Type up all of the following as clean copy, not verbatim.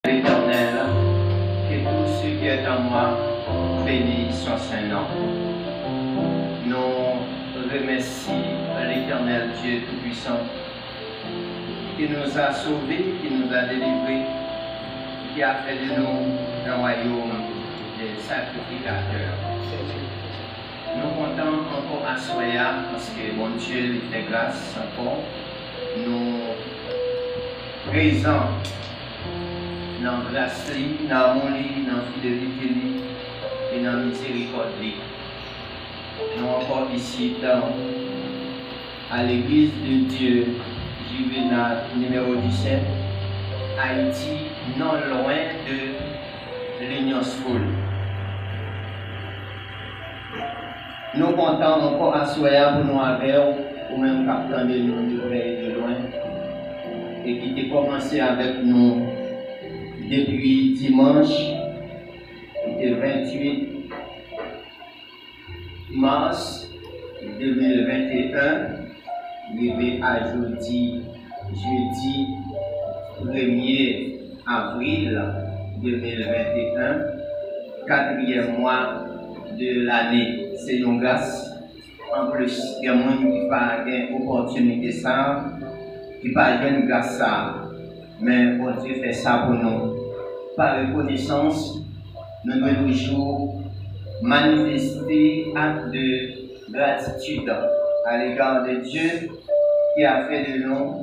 L'Éternel, que tout ce qui est en moi bénisse son Saint-Nom. Nous remercions l'Éternel Dieu Tout-Puissant qui nous a sauvés, qui nous a délivrés, qui a fait de nous un royaume de sacrificateurs. Nous comptons encore à Soya parce que mon Dieu lui fait grâce encore. Nous présents dans la grâce, dans l'amour, dans la fidélité et dans la miséricorde. Nous encore ici à l'église de Dieu, Juvénal numéro 17, Haïti, non loin de l'Union School. Nous comptons encore à Soya pour nous avec ou même capitaine de nous de près et de loin et qui a commencé avec nous depuis dimanche, le 28 mars 2021, arrivé à jeudi 1er avril 2021, quatrième mois de l'année. C'est une grâce. En plus, il y a des gens qui n'ont pas d'opportunité ça, qui n'ont pas de grâce ça. Mais bon Dieu fait ça pour nous. Par reconnaissance, nous devons toujours manifester acte de gratitude à l'égard de Dieu qui a fait de nous,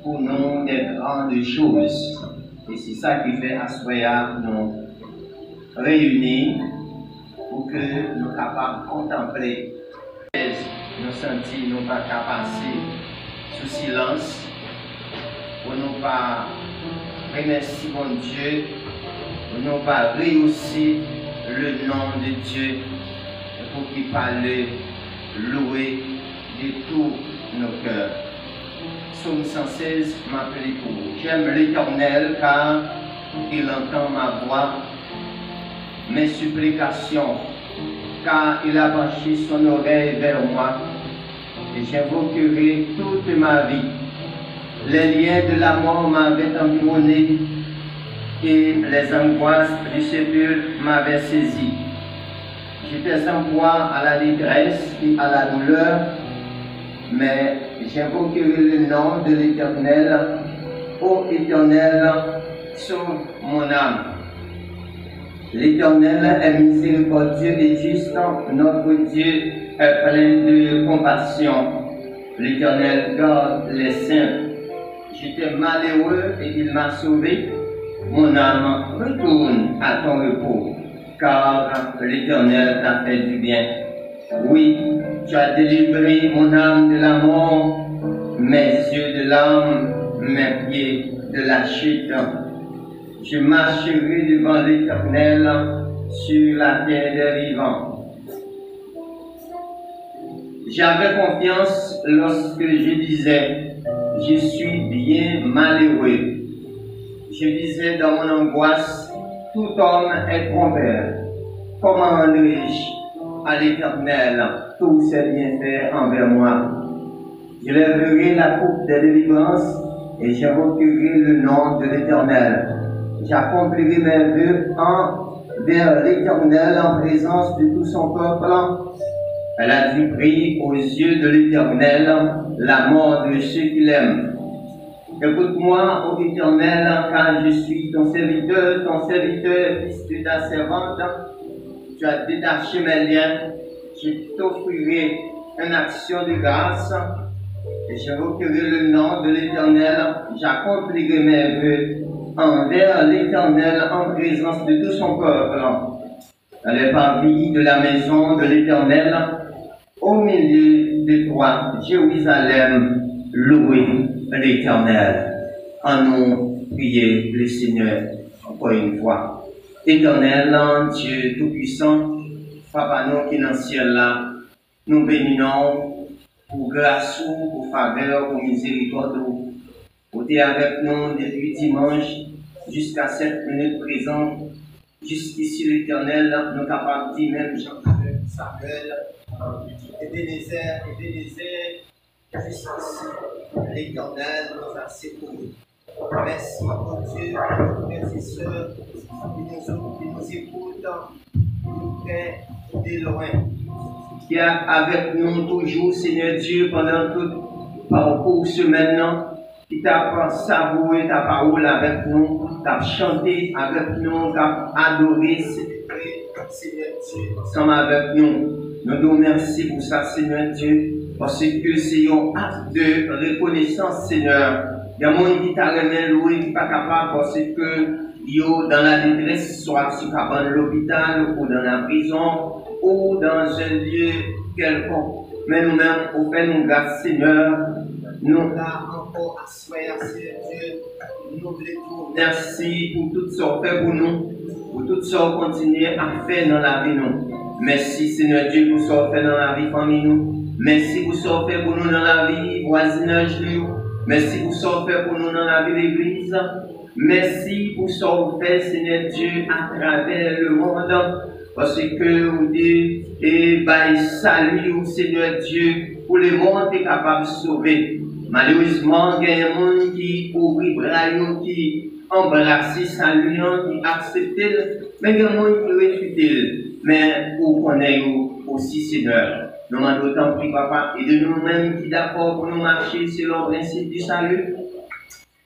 pour nous, des grandes choses. Et c'est ça qui fait à Soya nous réunir pour que nous soyons capables de contempler. Nous sentir, nous pas passer sous silence, pour nous pas remercier mon Dieu, pour nous pas réussir le nom de Dieu, pour qu'il parle louer de tous nos cœurs. Psaume 116 m'appelle pour vous. J'aime l'Éternel car il entend ma voix, mes supplications, car il a penché son oreille vers moi, et j'invoquerai toute ma vie. Les liens de la mort m'avaient environné, et les angoisses du sépulcre m'avaient saisi. J'étais sans poids à la détresse et à la douleur, mais j'invoquerai le nom de l'Éternel. Ô Éternel, sauve mon âme. L'Éternel est miséricordieux et juste, notre Dieu est plein de compassion. L'Éternel garde les saints. J'étais malheureux et il m'a sauvé. Mon âme retourne à ton repos, car l'Éternel t'a fait du bien. Oui, tu as délivré mon âme de la mort, mes yeux de l'âme, mes pieds de la chute. Je marcherai devant l'Éternel sur la terre des vivants. J'avais confiance lorsque je disais, je suis bien malheureux. Je disais dans mon angoisse, tout homme est trompeur. Comment rendrai-je à l'Éternel tous ses bienfaits envers moi? Je lèverai la coupe de délivrance et j'invoquerai le nom de l'Éternel. J'accomplirai mes vœux vers l'Éternel en présence de tout son peuple. Elle a dû prier aux yeux de l'Éternel la mort de ceux qui l'aiment. Écoute-moi, ô Éternel, car je suis ton serviteur, fils de ta servante. Tu as détaché mes liens. Je t'offrirai une action de grâce et j'invoquerai le nom de l'Éternel. J'accomplirai mes vœux envers l'Éternel en présence de tout son peuple. Dans les parvis de la maison de l'Éternel, au milieu de toi, Jérusalem, louez l'Éternel. En nous prier le Seigneur encore une fois. Éternel, Dieu Tout-Puissant, Papa nous qui est dans le ciel là, nous bénissons pour grâce, pour faveur, pour miséricorde, pour être avec nous depuis dimanche jusqu'à cette minute présente. Jusqu'ici l'Éternel, nous sommes capables de dire même Jean-Pierre, Samuel, Ebenezer, jusqu'ici l'Éternel nous a secourus. Merci, mon Dieu, pour nos frères et sœurs qui nous écoutent, près et de loin. Qui est avec nous toujours, Seigneur Dieu, pendant tout parcours semaine, qui t'a savouré ta parole avec nous, t'a chanté avec nous, t'a adoré, Seigneur Dieu, ensemble avec nous. Nous nous remercions pour ça, Seigneur Dieu, parce que c'est un acte de reconnaissance, Seigneur. Il y a des gens qui t'a remis loué, qui n'est pas capable parce que yo dans la détresse, soit dans l'hôpital, ou dans la prison, ou dans un lieu quelconque. Mais nous-mêmes, au fait, nous grâce, Seigneur, nous là encore à Seigneur Dieu, nous voulons merci pour tout ce qu'on fait pour nous, pour tout ce qu'on continue à faire dans la vie nous. Merci Seigneur Dieu pour ce qu'on fait dans la vie famille nous. Merci pour ce qu'on fait pour nous dans la vie voisinage nous. Merci pour ce qu'on fait pour nous dans la vie d'église. Merci pour ce qu'on fait Seigneur Dieu à travers le monde. Parce que vous dites, et by salut Seigneur Dieu, pour le monde est capable de sauver. Malheureusement, il y a des gens qui ouvrent les bras, qui embrassent salut, qui acceptent, mais il y a des gens qui refusent. Mais vous connaissez aussi Seigneur. Nous demandons d'autant plus papa et de nous-mêmes qui d'accord pour nous marcher selon le principe du salut.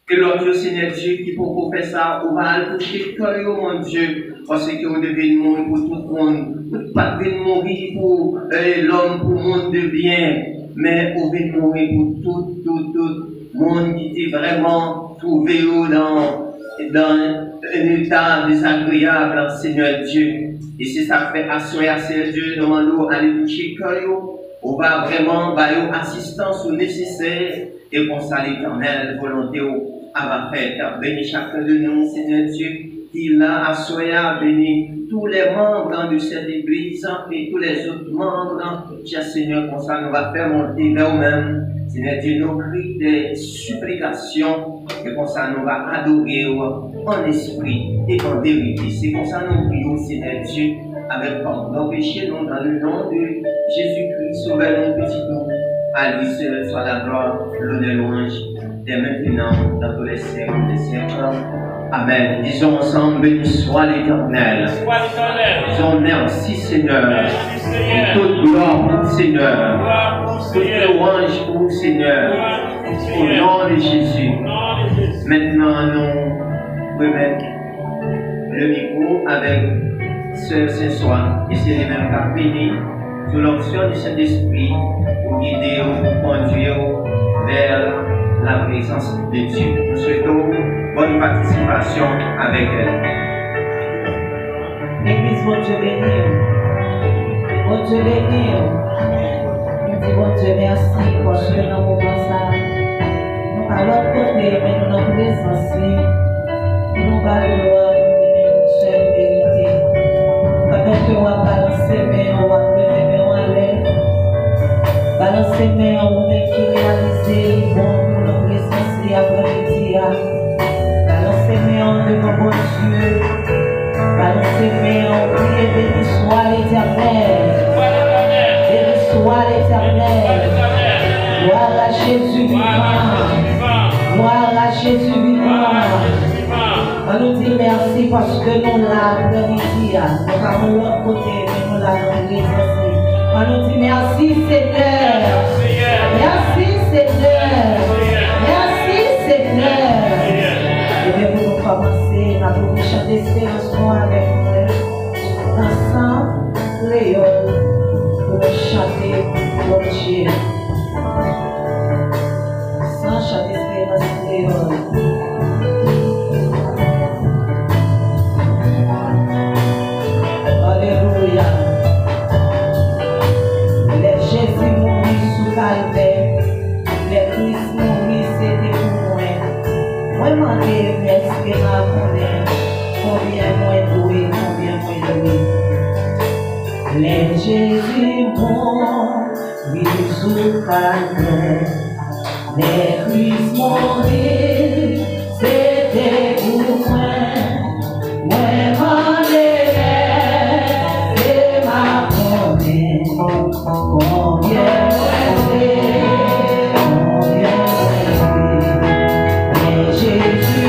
Que l'autre Seigneur Dieu qui pour faire ça, on va le toucher cœur, mon Dieu, parce que vous devez mourir pour tout le monde. Vous ne devez pas mourir pour l'homme, pour le monde de bien, mais vous devez mourir pour tout le monde qui était vraiment trouvé dans un état désagréable, Seigneur Dieu. Et c'est ça fait assurer, Seigneur Dieu, nous demandons d'aller toucher cœur, on va vraiment avoir assistance nécessaire et pour ça l'éternelle volonté à faire. Bénis chacun de nous, Seigneur Dieu, qui l'a assuré, bénis tous les membres de cette église et tous les autres membres. Cher Seigneur, pour ça nous va faire monter vers nous-mêmes. Seigneur Dieu, nos cris des supplications, et pour ça nous va adorer en esprit et en vérité. C'est pour ça nous prions, Seigneur Dieu, avec pardon péché, nous dans le nom de Jésus-Christ, sauveur-nous, petit nous. À lui seul soit la gloire, l'honneur, louange, dès maintenant, dans tous les siècles des siècles. Amen. Disons ensemble, béni soit l'Éternel. Disons merci Seigneur. Toute gloire pour Seigneur. Toute louange pour Seigneur. Au nom de Jésus. Maintenant, nous remettons le micro avec ce soir. Et c'est les mêmes qui béni sous l'option du Saint-Esprit pour guider, pour conduire vers la présence de Dieu. Nous souhaitons bonne participation avec elle. L'église, bon Dieu béni. Bon Dieu béni. Nous disons bon Dieu merci parce que dans le moment ça, nous à l'autre côté, mais nous dans présence, nous parlons de seule vérité. Pendant que on va balancer, mais on va lever, mais on va l'air. Balancer, mais on va qui réaliser, bon, nous dans présence, après-midi. Balancez mes en devant mon Dieu. Balancez mes en prier, béni soit l'Éternel. Béni soit l'Éternel. Gloire à Jésus vivant. Gloire à Jésus vivant. On nous dit merci parce que nous l'avons dans midi. Nous avons l'autre côté, mais nous l'avons présence. On nous dit merci Seigneur. Merci Seigneur. Merci Seigneur. Et bien, pour nous commencer, nous allons chanter ce son avec nous. Ensemble, Léon, pour chanter pour Dieu. Sans chanter ce Léon. Alléluia. Les Jésus mourit sous calvaire, les Christ mourit, c'était pour moi. Moi, demandez, merci de ma connaît, combien moins doué, combien moins doué. Les Jésus mourit sous calvaire, les Christ mourit, c'était pour moi. Moi, demandez, c'est ma connaît, combien moins doué, combien moins doué. Jésus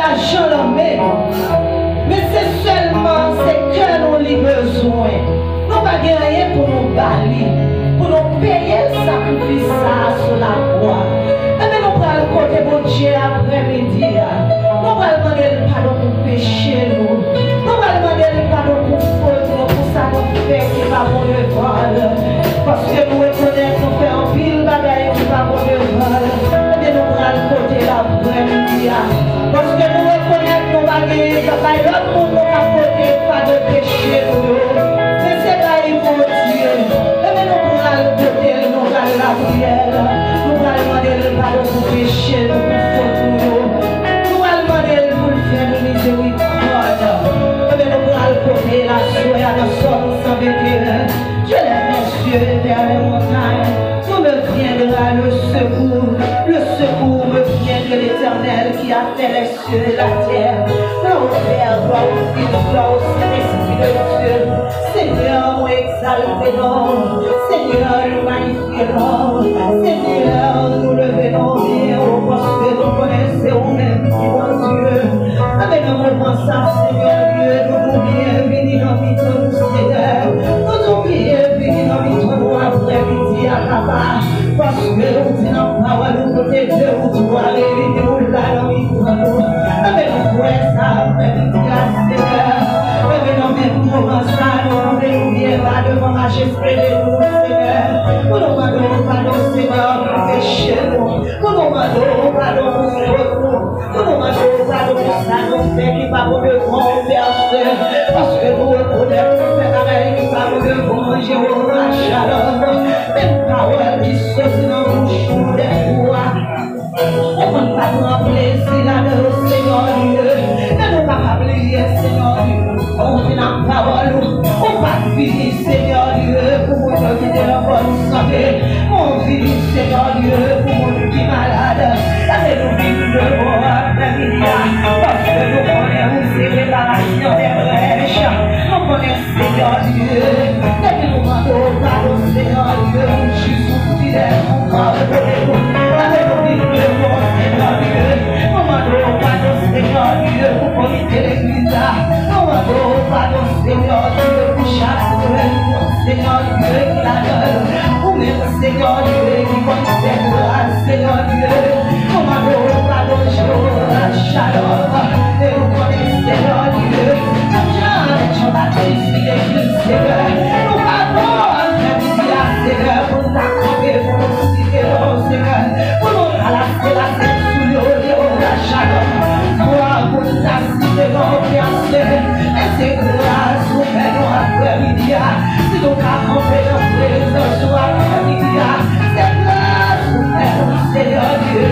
l'argent dans même. Mais c'est seulement c'est que nous avons besoin. Nous n'avons pas rien pour nous balayer, pour nous payer le sacrifice sur la croix. Et nous allons côté mon Dieu après-midi. Nous allons demander le pardon pour pécher nous. Nous allons demander le pardon pour faute, pour ça nous fait qui va bon le vol. Parce que nous reconnaissons qu'on fait un pile bagaille qui va bon le vol. Et nous allons côté l'après-midi. Parce que nous reconnaissons nos bagailles, ça va l'autre monde nous a côté pas de péché nous. Mais c'est là il faut Dieu. Et nous allons côté, nous allons la prière. Nous allons demander le pardon pour péché nous, pour faute nous. Nous allons demander pour le faire nous miséricorde. Et nous allons côté la soie, la somme sans vétéran. Je lève mes yeux vers les montagnes. D'où me viendra le secours? Le secours me vient de l'Éternel qui a fait les cieux et la terre. Gloire au Père, gloire au Fils, gloire au Saint-Esprit de Dieu. Seigneur, nous exaltons. Seigneur, nous magnifions. Seigneur, nous levons bien parce que nous connaissons nous-mêmes qui bon Dieu. Avec un moment ça, Seigneur Dieu, nous bienvenue dans notre Seigneur. Nous bienvenue dans notre après-midi à Papa. Parce que nous disons parole, nous côté de nous, toi, les nous là dans notre avec nous pour ça, après-midi à Seigneur. Avec nos mêmes moments ça, nous bien pas devant majesté de nous, Seigneur. Nous demandons pardon, Seigneur, pour péché nous. Nous demandons pardon pour faute nous. Nous demandons pardon pour ça, nous fait qui va pour le grand verset. Parce que nous reconnaissons que c'est qui va pour le grand Jéhovah Shalom. Même parole qui saute dans le bouche des rois. On ne peut pas prendre plaisir là-dedans, Seigneur Dieu. Mais nous ne pouvons pas oublier, Seigneur Dieu. On dit la parole, on va finir, Seigneur Dieu, pour nous donner la bonne santé. On finit, Seigneur Dieu, pour nous qui malade. Laissez-nous vivre de bon après-midi. Parce que nous connaissons ces réparations des brèches. Nous connaissons, Seigneur Dieu. Depuis nous demandons pardon, Seigneur Dieu, Jésus fidèle, on va redonner nous. Laissez-nous vivre de bon, Seigneur Dieu. Nous demandons pardon, Seigneur Dieu, pour profiter de l'église. Nous demandons pardon, Seigneur Dieu, pour chaque Seigneur Dieu qui la donne. Pour même, Seigneur Dieu, qui concède grâce, Seigneur Dieu. Nous demandons pardon, Jéhovah Shalom. Et nous connaissons, Seigneur Dieu. Jean-Baptiste, l'église, Seigneur. Nous pardons, Seigneur, pour nous accompagner, pour nous citer, Seigneur. Pour nous ralasser la tête sous le Jéhovah Shalom. Pour nous assister dans nos fiancés. Et c'est grâce pour faire nos après-midi. Si nous accompagnons dans présence sur après-midi, c'est grâce pour faire nos Seigneur Dieu.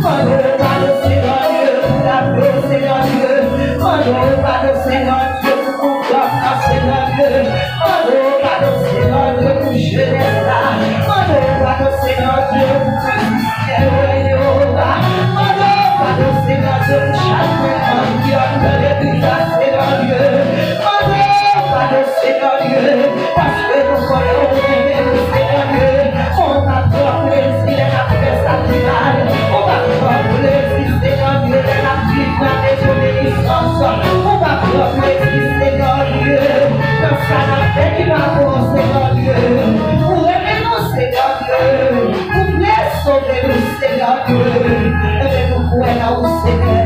Mandons pas le Seigneur Dieu pour la paix, Seigneur Dieu. Mandons pas le Seigneur Dieu pour notre Seigneur Dieu. Mandons pas le Seigneur Dieu pour jeunesse. Mandons pas le Seigneur Dieu pour Christian Jéhovah. Mandons pas le Seigneur Dieu pour chaque personne qui a de l'église, Seigneur Dieu. Mandons pas le Seigneur Dieu parce que nous connaissons le Seigneur Dieu. On va prendre plaisir à faire sa finale. On va prendre plaisir, Seigneur Dieu, à la finale des obéissances. On va prendre plaisir, Seigneur Dieu, dans ça la fait qui va pour Seigneur Dieu. Pour aimer nous, Seigneur Dieu. Pour laisser sauver nous, Seigneur Dieu. Et nous pouvons là où Seigneur.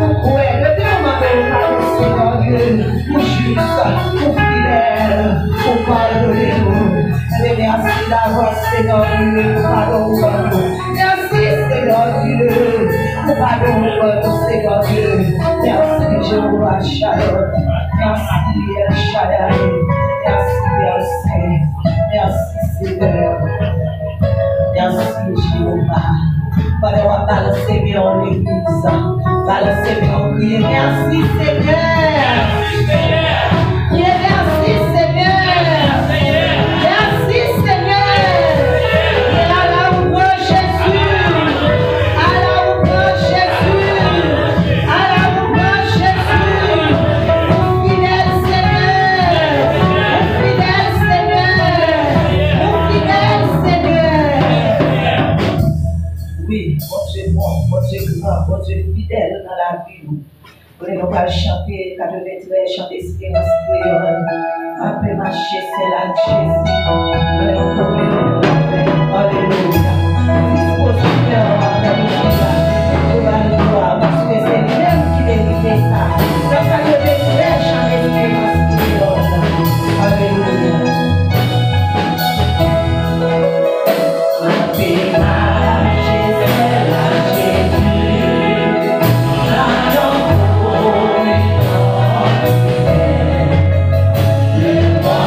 Nous pouvons le demander à nous, Seigneur Dieu. Pour juste, pour fidèle, pour pardonner-nous. Et merci d'avoir, Seigneur Dieu, pour pardon pour nous. Merci, Seigneur Dieu, pour pardon pour nous, Seigneur Dieu. Merci, Jéhovah Shalom. Merci, El Shaddai. Merci, merci, Seigneur. Merci, Jéhovah. Para eu balancer meu l'église, balancer meu pied. Merci, Seigneur. Merci, Seigneur. Merci, Seigneur. Et à la louange Jésus. À la louange Jésus. À la louange Jésus. Mon fidèle Seigneur. Mon fidèle Seigneur. Mon fidèle Seigneur. Oui, bon Dieu bon, bon Dieu grand, bon Dieu fidèle dans la vie. On va chanter, 93, chanter Espérance créole. Après marcher, c'est la Jésus. Alléluia. Dispositeur, alléluia. On va le voir, parce que c'est lui-même qui mérite ça. Donc, 93, chanter Espérance créole. Alléluia. Après marcher, c'est la Jésus. Le bon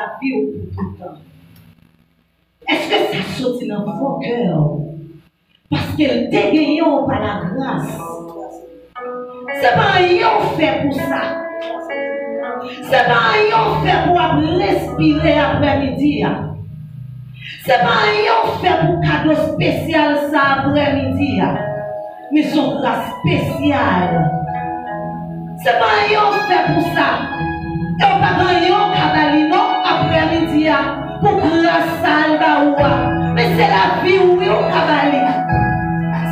la vie pour tout le temps. Est-ce que ça saute dans vos cœurs? Parce qu'elle dégagne par la grâce. C'est pas rien fait pour ça. C'est pas rien fait pour respirer après-midi. C'est pas rien fait pour cadeau spécial ça après-midi. Mais son grâce spéciale. C'est pas rien fait pour ça. Et on va gagner un cavalier après-midi pour grâce à l'Albaoua. Mais c'est la vie où il y a un cavalier.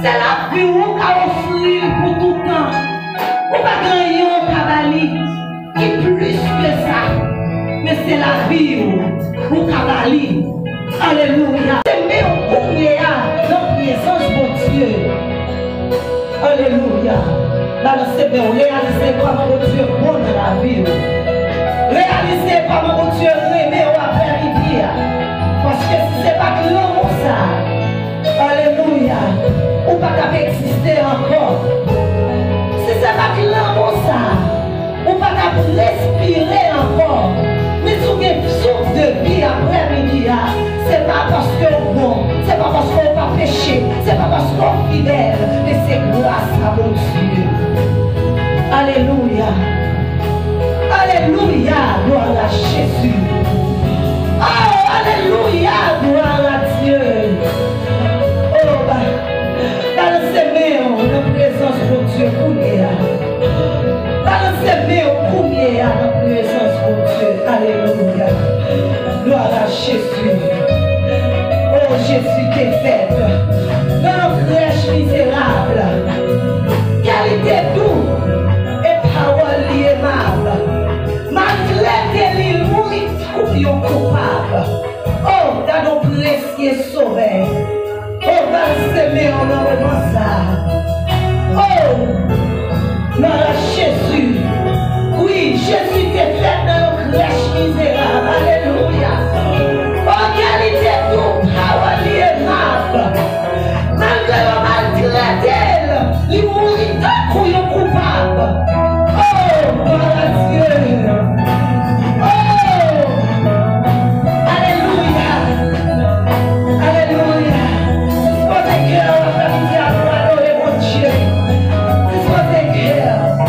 C'est la vie où on a offert pour tout le temps. On va gagner un cavalier qui est plus que ça. Mais c'est la vie où on cavalier. Alléluia. C'est mieux pour nous dans la présence de Dieu. Alléluia. Là, c'est bien. Réalisez comment mon Dieu est bon dans la vie. Réalisez comment mon Dieu remet au après-midi. Parce que si ce n'est pas que l'amour ça. Alléluia. Ou pas qu'à exister encore. Si ce n'est pas que l'amour ça. Ou pas qu'à respirer encore. Mais si vous avez souffle de vie après-midi, c'est pas parce que bon, c'est pas parce qu'on va pécher, c'est pas parce qu'on est fidèle, mais c'est grâce à mon Dieu. Alléluia. Alléluia, gloire à Jésus. Oh, alléluia, gloire à Dieu. Oh, balancez-moi en présence de Dieu pour balancez-moi pour en présence de Dieu. Alléluia. Gloire à Jésus. Oh, Jésus t'es fait. Dans la crèche misérable. Qualité doux et parole aimable. Malgré l'île mourit coupion coupable. Oh, t'as donc précieux sauveur. Oh, balancez-moi en ça. Oh, gloire à Jésus. Oui, Jésus t'est fait dans le crèche misérable. Alléluia. Oh, qualité tout, parole aimable. Malgré le maltraité, il mourit d'un couillon coupable. Oh, gloire à Dieu. Oh, alléluia. Alléluia. Dispose cœur, la famille à adorer mon Dieu. Dispose cœur.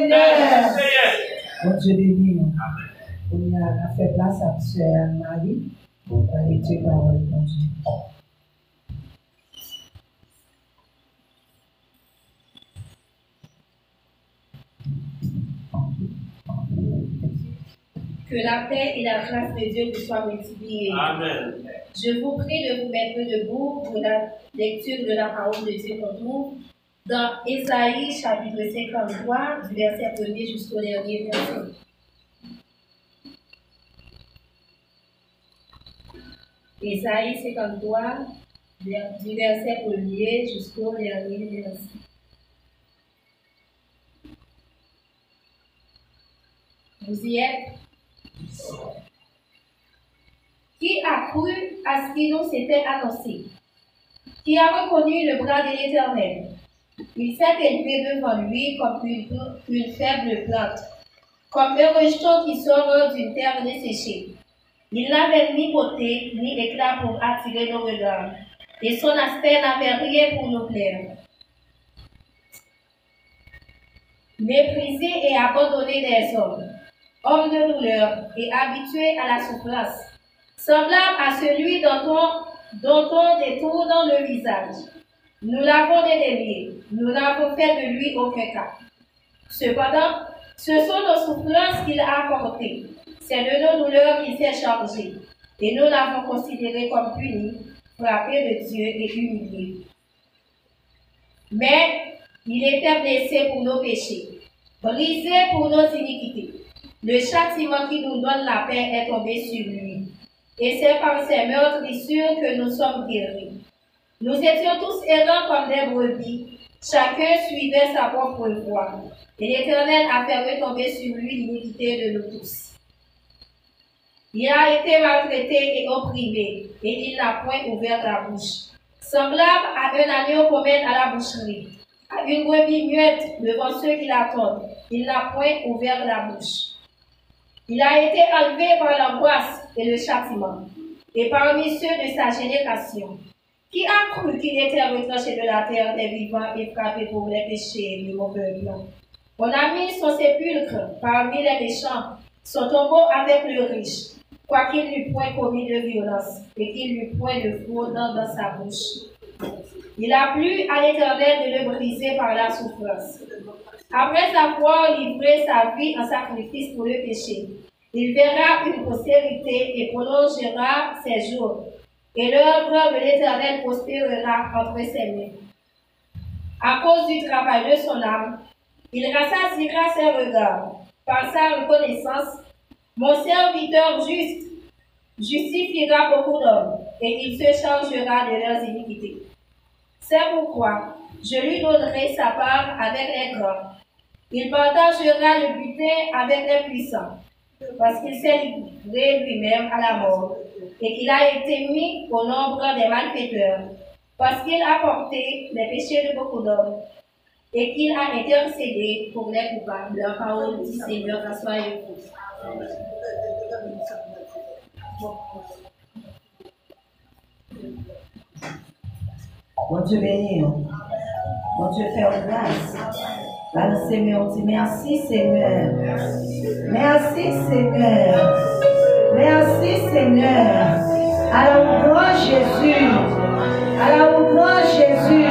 Seigneur. Bon Dieu béni. On a fait place à Sœur Anne-Marie pour aller dire parole de Dieu. Que la paix et la grâce de Dieu vous soient multipliées. Amen. Je vous prie de vous mettre debout pour la lecture de la parole de Dieu pour nous dans Ésaïe chapitre 53, du verset 1er jusqu'au dernier verset. Ésaïe 53, du verset 1er jusqu'au dernier verset. Vous y êtes? Qui a cru à ce qui nous s'était annoncé? Qui a reconnu le bras de l'Éternel? Il s'est élevé devant lui comme une faible plante, comme un rejeton qui sort d'une terre desséchée. Il n'avait ni beauté ni éclat pour attirer nos regards, et son aspect n'avait rien pour nous plaire. Méprisé et abandonné des hommes, homme de douleur et habitué à la souffrance, semblable à celui dont on détourne le visage. Nous l'avons dédaigné, nous n'avons fait de lui aucun cas. Cependant, ce sont nos souffrances qu'il a apportées, c'est de nos douleurs qu'il s'est chargé, et nous l'avons considéré comme puni, frappé de Dieu et humilié. Mais il était blessé pour nos péchés, brisé pour nos iniquités. Le châtiment qui nous donne la paix est tombé sur lui, et c'est par ses meurtrissures que nous sommes guéris. Nous étions tous errants comme des brebis, chacun suivait sa propre voie, et l'Éternel a fait retomber sur lui l'iniquité de nous tous. Il a été maltraité et opprimé, et il n'a point ouvert la bouche. Semblable à un agneau qu'on mène à la boucherie, à une brebis muette devant ceux qui l'attendent, il n'a point ouvert la bouche. Il a été enlevé par l'angoisse et le châtiment, et parmi ceux de sa génération, qui a cru qu'il était retranché de la terre des vivants et frappé pour les péchés du mauvais blanc. On a mis son sépulcre parmi les méchants, son tombeau avec le riche, quoiqu'il n'eût point commis de violence et qu'il n'eût point de fraude dans sa bouche. Il a plu à l'Éternel de le briser par la souffrance. Après avoir livré sa vie en sacrifice pour le péché, il verra une postérité et prolongera ses jours, et l'œuvre de l'Éternel prospérera entre ses mains. À cause du travail de son âme, il rassasiera ses regards. Par sa reconnaissance, mon serviteur juste justifiera beaucoup d'hommes, et il se chargera de leurs iniquités. C'est pourquoi je lui donnerai sa part avec les grands. Il partagera le butin avec les puissants, parce qu'il s'est livré lui-même à la mort, et qu'il a été mis au nombre des malfaiteurs, parce qu'il a porté les péchés de beaucoup d'hommes, et qu'il a intercédé pour les coupables. La parole du Seigneur, soyez-vous. Bon Dieu béni, bon Dieu fait grâce. Là, le Seigneur dit merci Seigneur. Merci Seigneur. Merci Seigneur. Alors, gloire Jésus. Alors, gloire Jésus.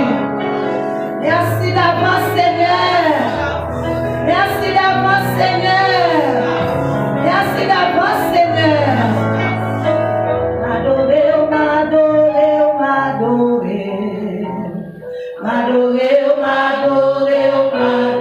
Merci d'avance Seigneur. Merci d'avance Seigneur. Merci d'avance Seigneur. M'adorer, m'adorer, m'adorer. M'adorer, m'adorer, m'adorer.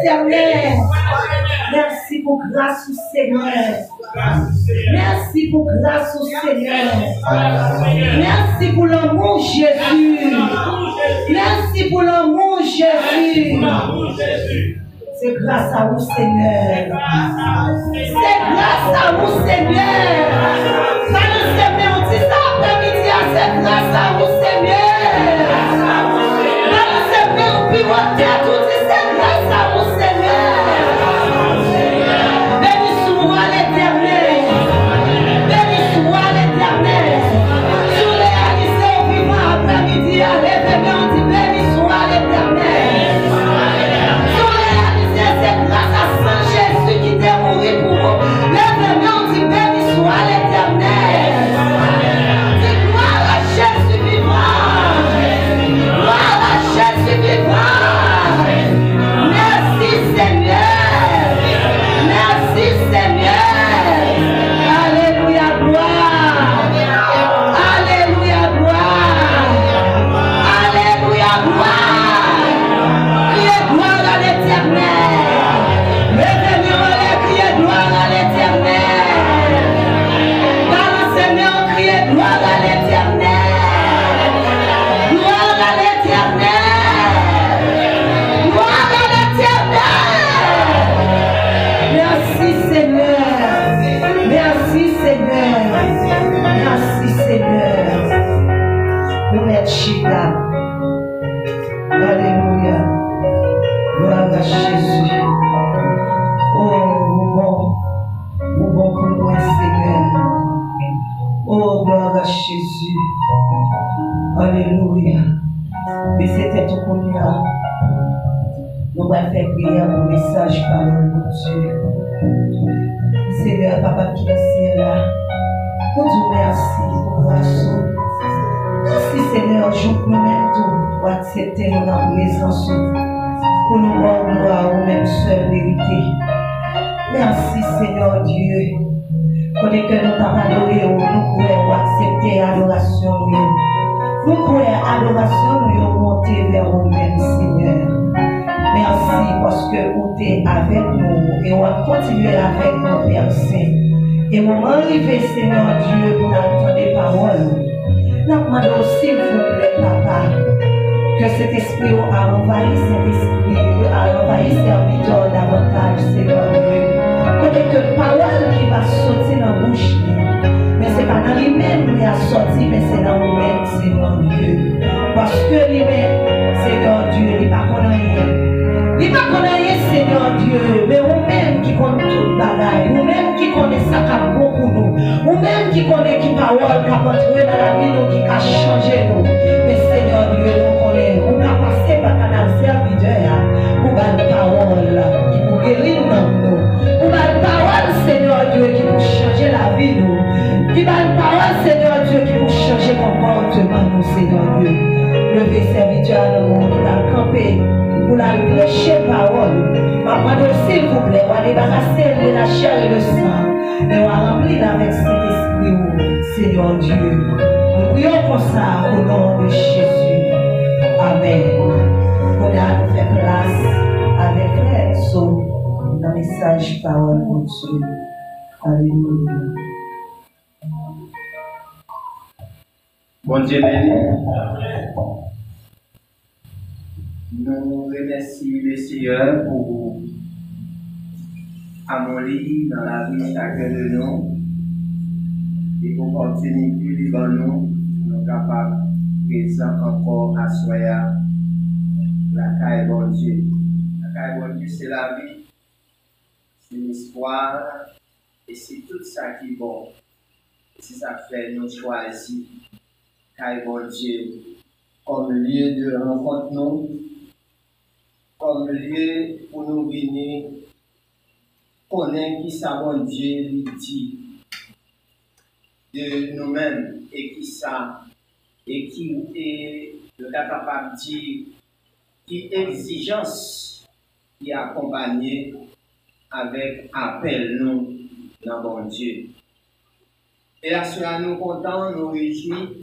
l'éternel. Merci pour grâce au Seigneur. Merci pour grâce au Seigneur. Merci pour l'amour Jésus. Merci pour l'amour Jésus. C'est grâce à vous Seigneur. C'est grâce à vous Seigneur. Ça nous aime, on dit ça après-midi, c'est grâce à vous Seigneur. Ça nous aime, on pivote à tout, c'est grâce à vous Seigneur. Béni soit l'éternel. Béni soit l'éternel. Sur les haïtiens au vivant après-midi, à l'éveil, on dit béni soit l'éternel. Sur les haïtiens, c'est grâce à Saint Jésus qui t'est mort pour vous. L'éveil, on dit béni soit l'éternel. Dis gloire à Jésus vivant. Gloire à Jésus vivant. Merci Seigneur. Merci Seigneur. Alléluia, gloire. Alléluia, gloire. Alléluia, gloire. Criez gloire à l'éternel. Levez-nous, criez gloire à l'éternel. Balancez-nous, criez gloire à l'éternel. Gloire à l'éternel. Gloire à l'éternel. Merci Seigneur. Merci Seigneur. Merci Seigneur. Nous mettons Chita. Alléluia. Gloire à Jésus. Oh, bon pour moi Seigneur. Oh, gloire à Jésus. Alléluia. Mais c'était tout pour nous. Nous allons faire prière pour le message par le Dieu. Seigneur, Papa qui est dans le ciel là, nous disons merci pour grâce. Merci Seigneur, je vous promets tout pour accepter nos présence, pour nous rendre gloire au même seul vérité. Merci Seigneur Dieu, pour que nous t'avons adoré, nous pouvons accepter l'adoration. Nous pouvons adoration nous monter vers nous-mêmes Seigneur. Merci parce que vous êtes avec nous et on va continuer avec nous, Père Saint. Et moment arrivé, Seigneur Dieu, pour entendre des paroles. Nous demandons, s'il vous plaît, Papa, que cet esprit a envahi cet esprit, a envahi serviteur davantage, Seigneur Dieu. Peut-être que la parole qui va sortir dans la bouche, mais ce n'est pas dans lui-même qui a sorti, mais c'est dans nous-mêmes, Seigneur Dieu. Parce que lui-même, Seigneur Dieu, il n'est pas qu'on rien. Il va connaître Seigneur Dieu, mais vous-même qui connaissez toute bagaille, vous-même qui connaissez ça qui beaucoup nous, vous-même qui connaissez qui parole qui a entré dans la vie nous, qui a changé nous. Mais Seigneur Dieu, nous connaissons, on a passé par canal serviteur pour la parole qui pour guérir nous, pour la parole Seigneur Dieu qui pour changer la vie nous, qui va la parole Seigneur Dieu qui pour changer le comportement nous Seigneur Dieu. Levez serviteur à nous, qui va camper. Pour la prêcher parole, maman, s'il vous plaît, on va débarrasser de la chair et le sang, mais on va remplir avec cet esprit, Seigneur Dieu. Nous prions pour ça au nom de Jésus. Amen. On a fait place avec frère So dans le message parole pour Dieu. Alléluia. Bon Dieu béni. Nous remercions le Seigneur pour amollir dans la vie chacun de nous et pour l'opportunité devant nous, nous capables présent encore à soya la caille bon Dieu. La caille bon Dieu, c'est la vie, c'est l'histoire et c'est tout ça qui est bon. C'est ça fait nous choisir caille bon Dieu comme lieu de rencontre nous. Comme lieu pour nous venir connaître qui ça bon Dieu lui dit de nous-mêmes et qui ça et qui est le cas capable de dire qui exigence qui est accompagnée avec appel nous dans bon Dieu. Et à cela nous contents, nous réjouis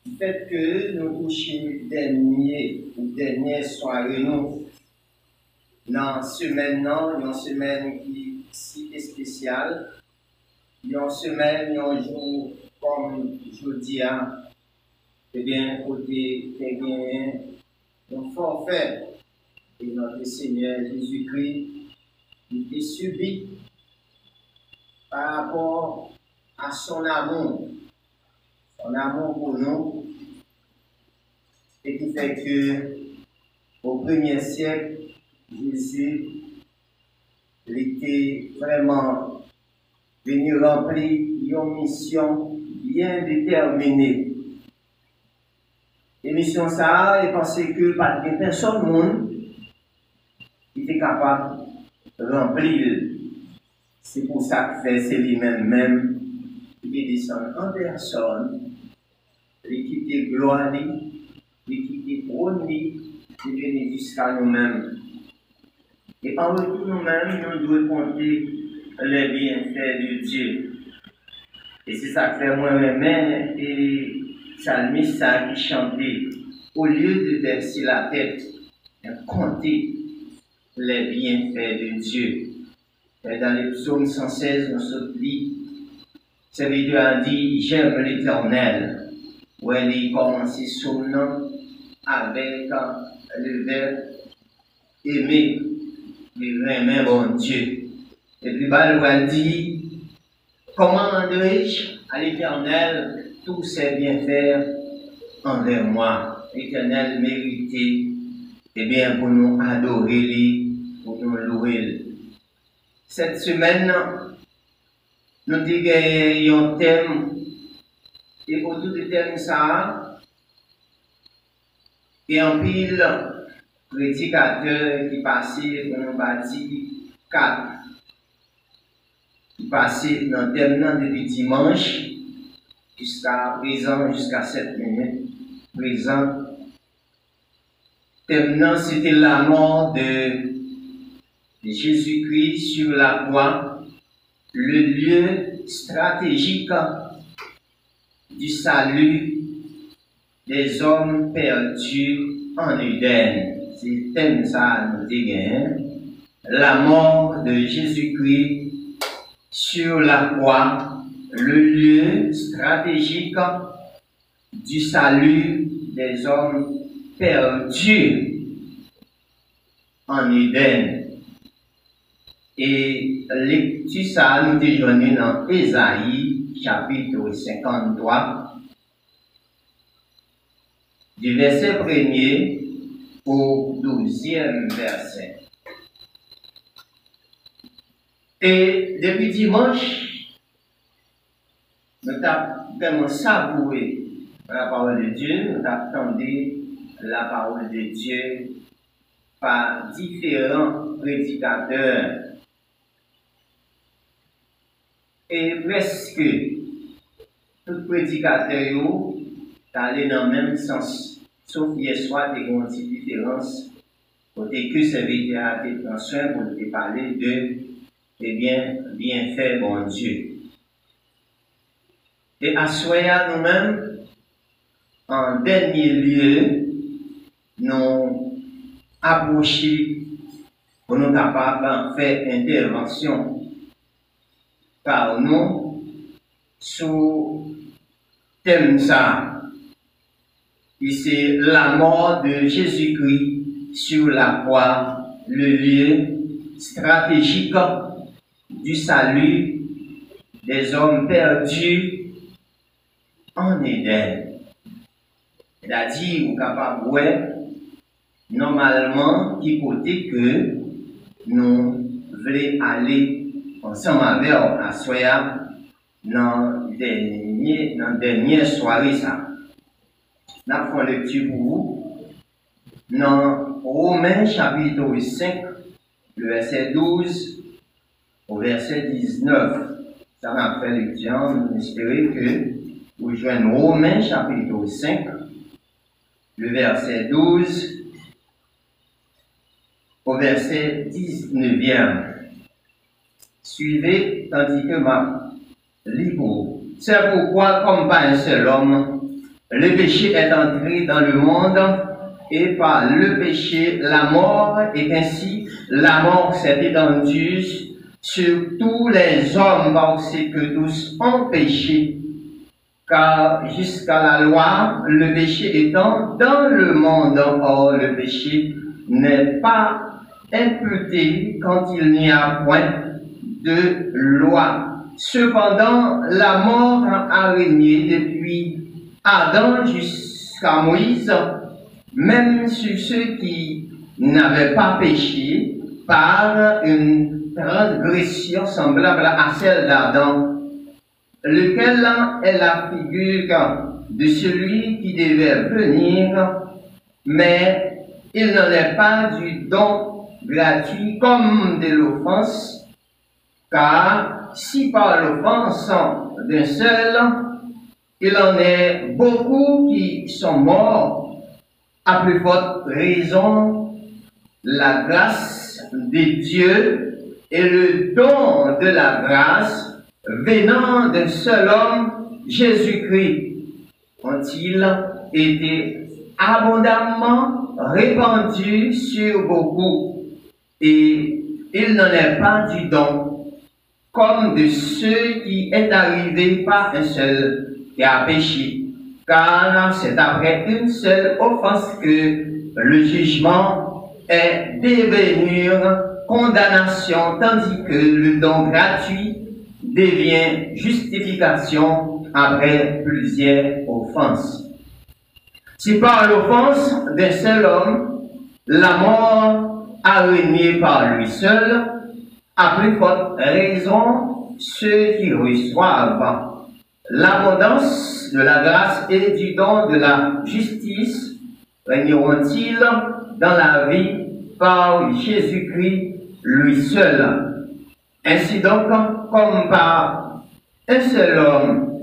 du fait que nous touchons dernière soirée nous dans semaine, non, une semaine qui si spéciale, une semaine, un jour comme jeudi, eh bien, côté, eh bien, un forfait et notre Seigneur Jésus-Christ, il est subi par rapport à son amour pour nous, et qui fait que au 1er siècle, Jésus était vraiment venu remplir une mission bien déterminée. Et mission ça, et pensé que pas de personne monde qui était capable de remplir. C'est pour ça que c'est lui-même qui descend en personne, l'équipe de gloire, l'équipe de trône, qui vient jusqu'à nous-mêmes. Et en retour nous-mêmes, nous devons compter les bienfaits de Dieu. Et c'est ça que fait moi-même et psalmiste ça qui chantait. Au lieu de baisser la tête, compter les bienfaits de Dieu. Et dans les psaumes 116, on se dit, serviteur a dit, j'aime l'Éternel. Où elle commence son nom avec le verbe aimer, le aimer bon Dieu. Et puis, elle dit, comment rendrai-je à l'Éternel tous ses bienfaits envers moi? L'Éternel méritait, eh bien, pour nous adorer, pour nous louer. Cette semaine, nous avons un thème, et autour du thème, ça, et un pile prédicateur qui passait, on va dire, 4, qui passait dans le thème depuis dimanche, jusqu'à présent, jusqu'à 7 minutes, présent. Thème, c'était la mort de Jésus-Christ sur la croix, le lieu stratégique du salut des hommes perdus en Éden. C'est le thème ça nous dit, la mort de Jésus-Christ sur la croix, le lieu stratégique du salut des hommes perdus en Éden. Et lecture ça nous déjeunons dans Ésaïe chapitre 53 du verset 1er au 12e verset. Et depuis dimanche, nous avons vraiment savouré la parole de Dieu, nous avons entendu la parole de Dieu par différents prédicateurs. Et presque tout prédicateur est allé dans le même sens. Sauf hier soir, il y a une petite différence. Côté que serviteur a été en soin pour te parler de, eh bien, bienfait bon Dieu. Et à soir, nous-mêmes, en dernier lieu, nous approcher pour nous capables de faire intervention par nous sous thème ça. Et c'est la mort de Jésus-Christ sur la croix, le lieu stratégique du salut des hommes perdus en Éden. C'est-à-dire, vous capable ouais, normalement, qui côté que nous voulons aller ensemble avec la soya dans la dernière soirée ça. Nous avons lecture pour vous dans Romains chapitre 5, le verset 12 au verset 19. Ça m'a fait lecture, nous espérons que vous joignez Romains chapitre 5, le verset 12 au verset 19e. Suivez, tandis que ma libre. C'est pourquoi, comme pas un seul homme, le péché est entré dans le monde, et par le péché la mort, et ainsi la mort s'est étendue sur tous les hommes parce que tous ont péché. Car jusqu'à la loi, le péché étant dans le monde, or le péché n'est pas imputé quand il n'y a point de loi. Cependant, la mort a régné depuis Adam jusqu'à Moïse, même sur ceux qui n'avaient pas péché par une transgression semblable à celle d'Adam, lequel est la figure de celui qui devait venir, mais il n'en est pas du don gratuit comme de l'offense, car si par l'offense d'un seul, il en est beaucoup qui sont morts, à plus forte raison, la grâce de Dieu et le don de la grâce venant d'un seul homme, Jésus-Christ, ont-ils été abondamment répandus sur beaucoup, et il n'en est pas du don, comme de ceux qui est arrivé par un seul qui a péché, car c'est après une seule offense que le jugement est devenu condamnation, tandis que le don gratuit devient justification après plusieurs offenses. Si par l'offense d'un seul homme, la mort a régné par lui seul, à plus forte raison ceux qui reçoivent l'abondance de la grâce et du don de la justice régneront-ils dans la vie par Jésus-Christ lui seul. Ainsi donc, comme par un seul homme,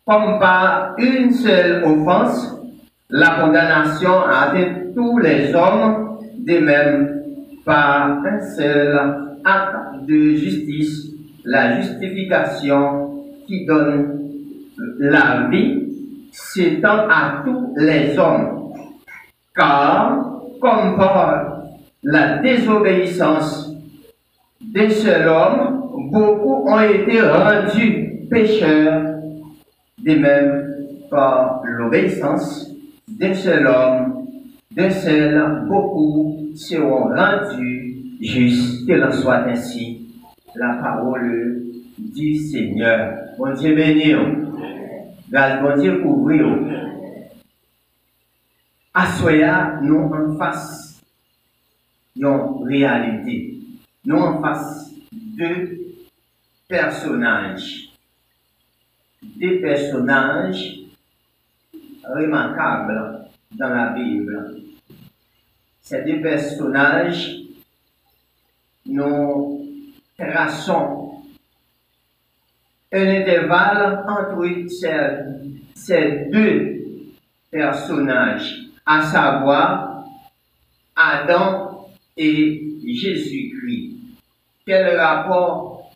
comme par une seule offense, la condamnation a atteint tous les hommes, de même par un seul acte de justice, la justification qui donne la vie s'étend à tous les hommes. Car, comme par la désobéissance d'un seul homme, beaucoup ont été rendus pécheurs, de même par l'obéissance d'un seul homme, d'un seul, beaucoup seront rendus justes. Qu'il en soit ainsi, la parole du Seigneur. Bon Dieu béni, grâce bon Dieu couvrir. Assoya, nous en face d'une réalité. Nous en face deux personnages. Des personnages remarquables dans la Bible. Ces deux personnages, nous traçons un intervalle entre ces deux personnages, à savoir Adam et Jésus-Christ. Quel rapport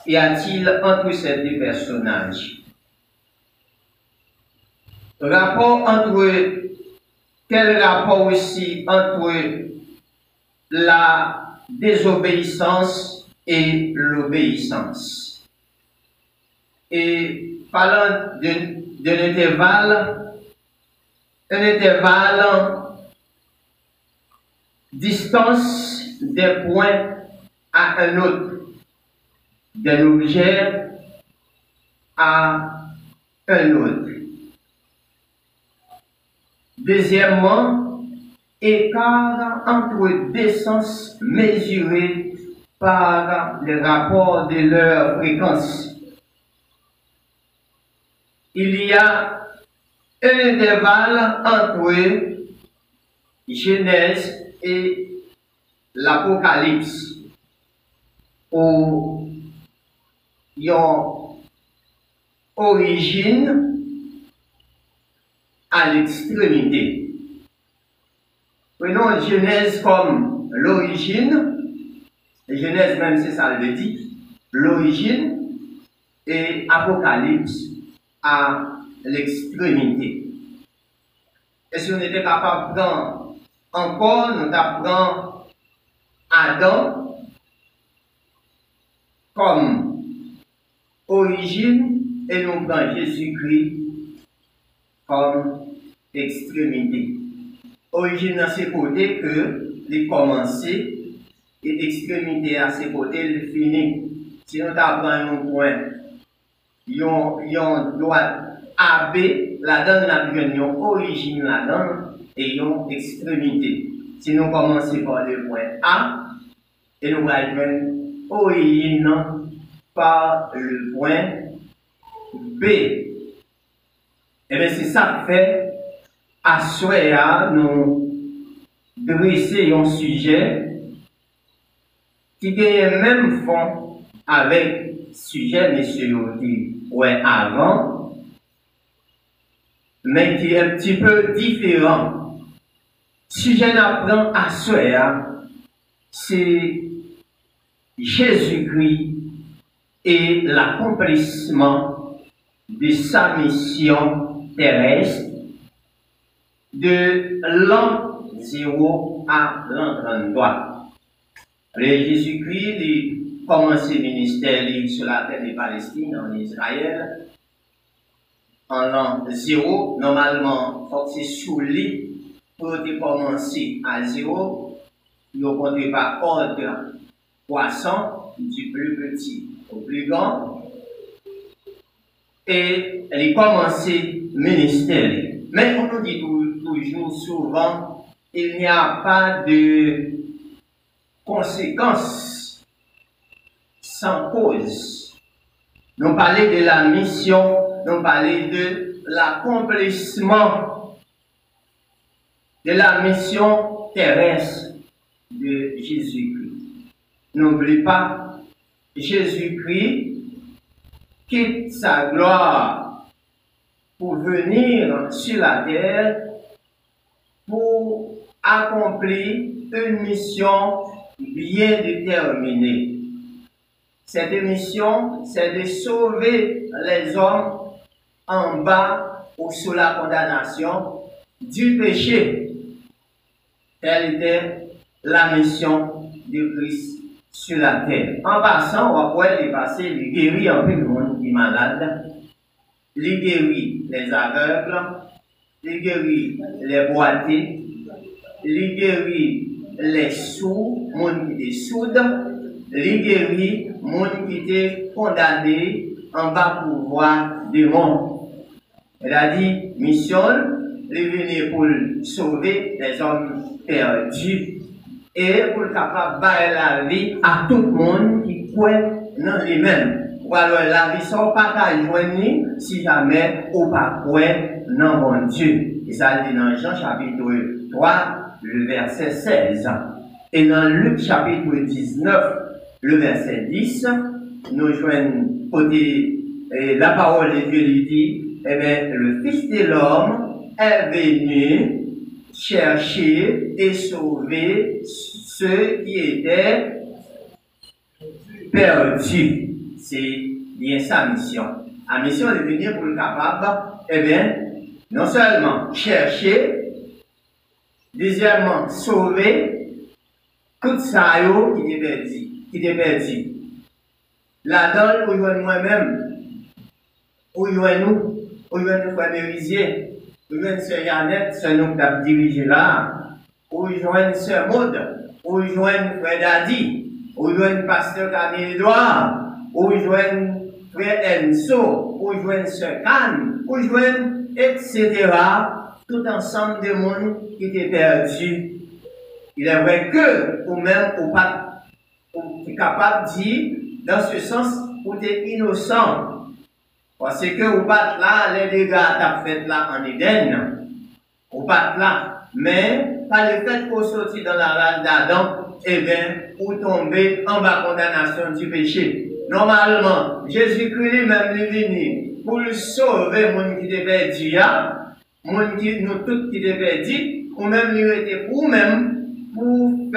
y a-t-il entre ces deux personnages? Quel rapport aussi entre la désobéissance et l'obéissance? Et parlant d'un intervalle, distance d'un point à un autre, d'un objet à un autre. Deuxièmement, écart entre deux sens mesurés par le rapport de leur fréquence. Il y a un intervalle entre Genèse et l'Apocalypse, où il y a origine à l'extrémité. Prenons Genèse comme l'origine, Genèse même c'est ça le dit, l'origine, et Apocalypse à l'extrémité. Et si on était capable de prendre encore, nous apprenons Adam comme origine et nous prenons Jésus-Christ comme extrémité. Origine à ses côtés que les commencé et extrémité à ses côtés le fini. Si nous apprenons un point, yon droite AB, la donne la une origine la donne et une extrémité. Si nous commençons par le point A et nous allons origine par le point B. Et bien c'est ça que fait à souhait nous dresser un sujet qui a le même fond avec sujet monsieur ouais avant, mais qui est un petit peu différent. Sujet d'apprendre à souhait, c'est Jésus-Christ et l'accomplissement de sa mission terrestre de l'an 0 à l'an 33. Jésus-Christ il commencé le ministère sur la terre de Palestine, en Israël, en l'an 0. Normalement, il faut que c'est sous lit pour commencer à 0. Nous ne comptons pas ordre poisson, du plus petit au plus grand. Et il commencé le ministère. Mais on nous dit toujours souvent, il n'y a pas de conséquences sans cause. Nous parlons de la mission, nous parlons de l'accomplissement de la mission terrestre de Jésus-Christ. N'oublie pas, Jésus-Christ quitte sa gloire pour venir sur la terre pour accomplir une mission bien déterminée. Cette mission, c'est de sauver les hommes en bas ou sous la condamnation du péché. Telle était la mission de Christ sur la terre. En passant, on va pouvoir les passer, les guérir un peu le monde qui est malade, les guérir les aveugles, les guérir les boités, les guérir les sourds, monde qui est sourd, les guérir monde qui était condamné en bas pouvoir du monde. Elle a dit, mission, il venir pour sauver les hommes perdus et pour capable de la vie à tout le monde qui croit dans les mêmes. Ou alors la vie sans pas qu'à joindre si jamais ou pas croit dans mon Dieu. Et ça dit dans Jean chapitre 3, le verset 16. Et dans Luc chapitre 19, le verset 10, nous joignons côté la parole de Dieu lui dit, eh bien, le Fils de l'homme est venu chercher et sauver ceux qui étaient perdus. C'est bien sa mission. La mission est de venir pour le capable, eh bien, non seulement chercher, deuxièmement sauver tout ça qui est perdu. La donne où je moi-même, où je nous, où je nous familiariser. Où je Sœur Yannette, c'est nous qui avons dirigé là. Où je Sœur Maud, où je Frère Dadi, où je Pasteur Camille Edouard, où je Frère Enso, où je Sœur Cannes, où je etc. Tout ensemble de monde qui était perdu. Il est vrai que, ou même, ou pas, ou est capable de dire, dans ce sens, ou t'es innocent. Parce que ou pas là, les dégâts t'as fait là en Éden. Ou pas là. Mais, par le fait qu'on sortit dans la rage d'Adam, eh bien, ou tomber en bas condamnation du péché. Normalement, Jésus-Christ lui-même est venu pour le sauver, moun qui était perdu, moun qui nous tous qui étaient perdus, ou même lui était pour même, pour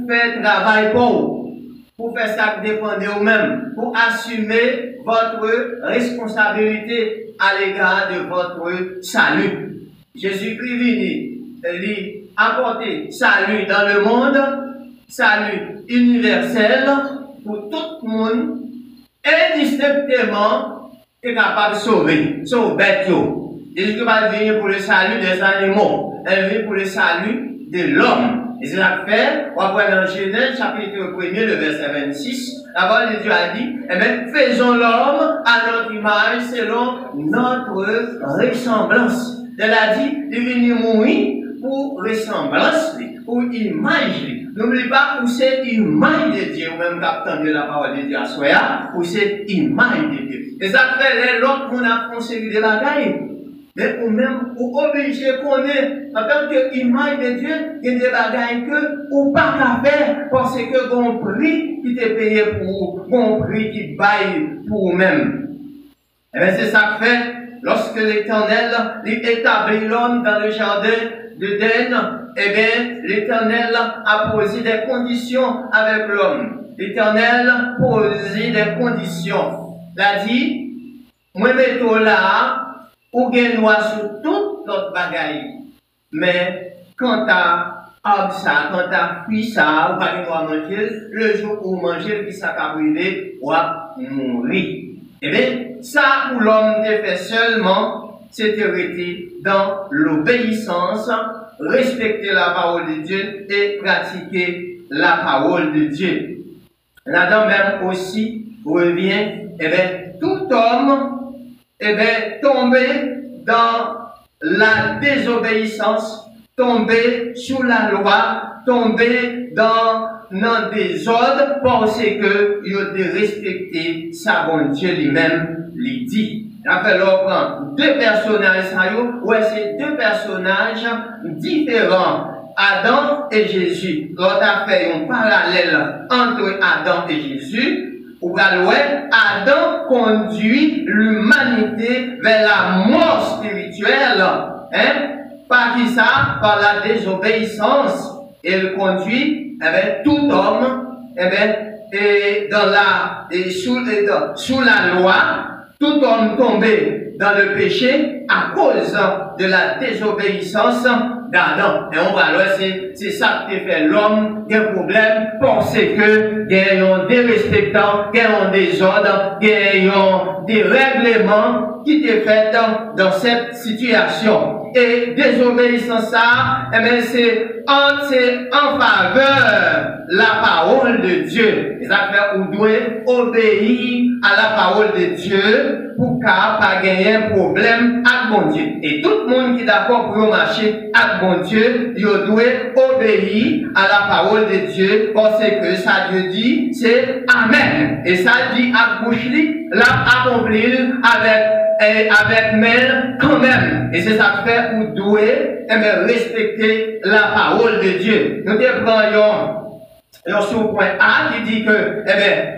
faire travail pour faire ça qui dépend de vous-même, pour assumer votre responsabilité à l'égard de votre salut. Jésus-Christ venu, lui apporter salut dans le monde, salut universel pour tout le monde, indistinctement est capable de sauver, sauver bête. Jésus-Christ va venir pour le salut des animaux, elle vient pour le salut de l'homme. Et c'est ça que fait, on va voir dans Genèse, chapitre 1er, le verset 26, la parole de Dieu a dit, eh bien, faisons l'homme à notre image, selon notre ressemblance. Elle a dit, de venir mourir pour ressemblance, pour image. N'oublie pas pour cette image de Dieu, ou même captant de la parole de Dieu à soi, pour cette image de Dieu. Et ça fait l'autre, on a conseillé de bagaille. Mais ou même, ou obligé qu'on est, en tant qu'image de Dieu, il y a des bagailles que, ou pas qu'à faire, parce que bon prix qui t'est payé pour, bon prix qui baille pour vous-même. Et bien, c'est ça que fait, lorsque l'Éternel établit l'homme dans le jardin d'Éden, eh bien, l'Éternel a posé des conditions avec l'homme. L'Éternel a posé des conditions. Il a dit, moi, mettons là, ou gen noir sur toute notre bagaille. Mais, quand t'as ab ça, quand t'as fui ça, ou pas de manger, le jour où vous mangez, qui ça va privé, ou à mourir. Eh bien, ça où l'homme te fait seulement, c'est arrêter dans l'obéissance, respecter la parole de Dieu et pratiquer la parole de Dieu. Là-dedans même aussi revient, eh bien, tout homme, eh bien, tomber dans la désobéissance, tomber sous la loi, tomber dans le désordre, parce que il a respecté sa bon Dieu lui-même, lui dit. Après, on prend deux personnages, ouais, c'est deux personnages différents. Adam et Jésus. L'autre a fait un parallèle entre Adam et Jésus. Ou Adam conduit l'humanité vers la mort spirituelle. Hein? Par qui ça? Par la désobéissance. Il conduit tout homme sous la loi, tout homme tombé dans le péché à cause de la désobéissance d'Adam. Et on va voir, c'est ça qui fait l'homme, il y a un problème, parce que il y a des respectants, il y a des ordres, il y a des règlements qui étaient faits dans cette situation. Et désobéissance ça, eh bien, c'est en faveur de la parole de Dieu. Les affaires où doit obéir à la parole de Dieu pour pas gagner un problème avec mon Dieu. Et tout le monde qui est d'accord pour marcher avec mon Dieu, il doit obéir à la parole de Dieu parce que ça Dieu dit, c'est Amen. Et ça dit à bouche l'a accomplir avec main quand même. Et c'est ça que fait vous devez respecter la parole de Dieu. Nous prenons sur le point A qui dit que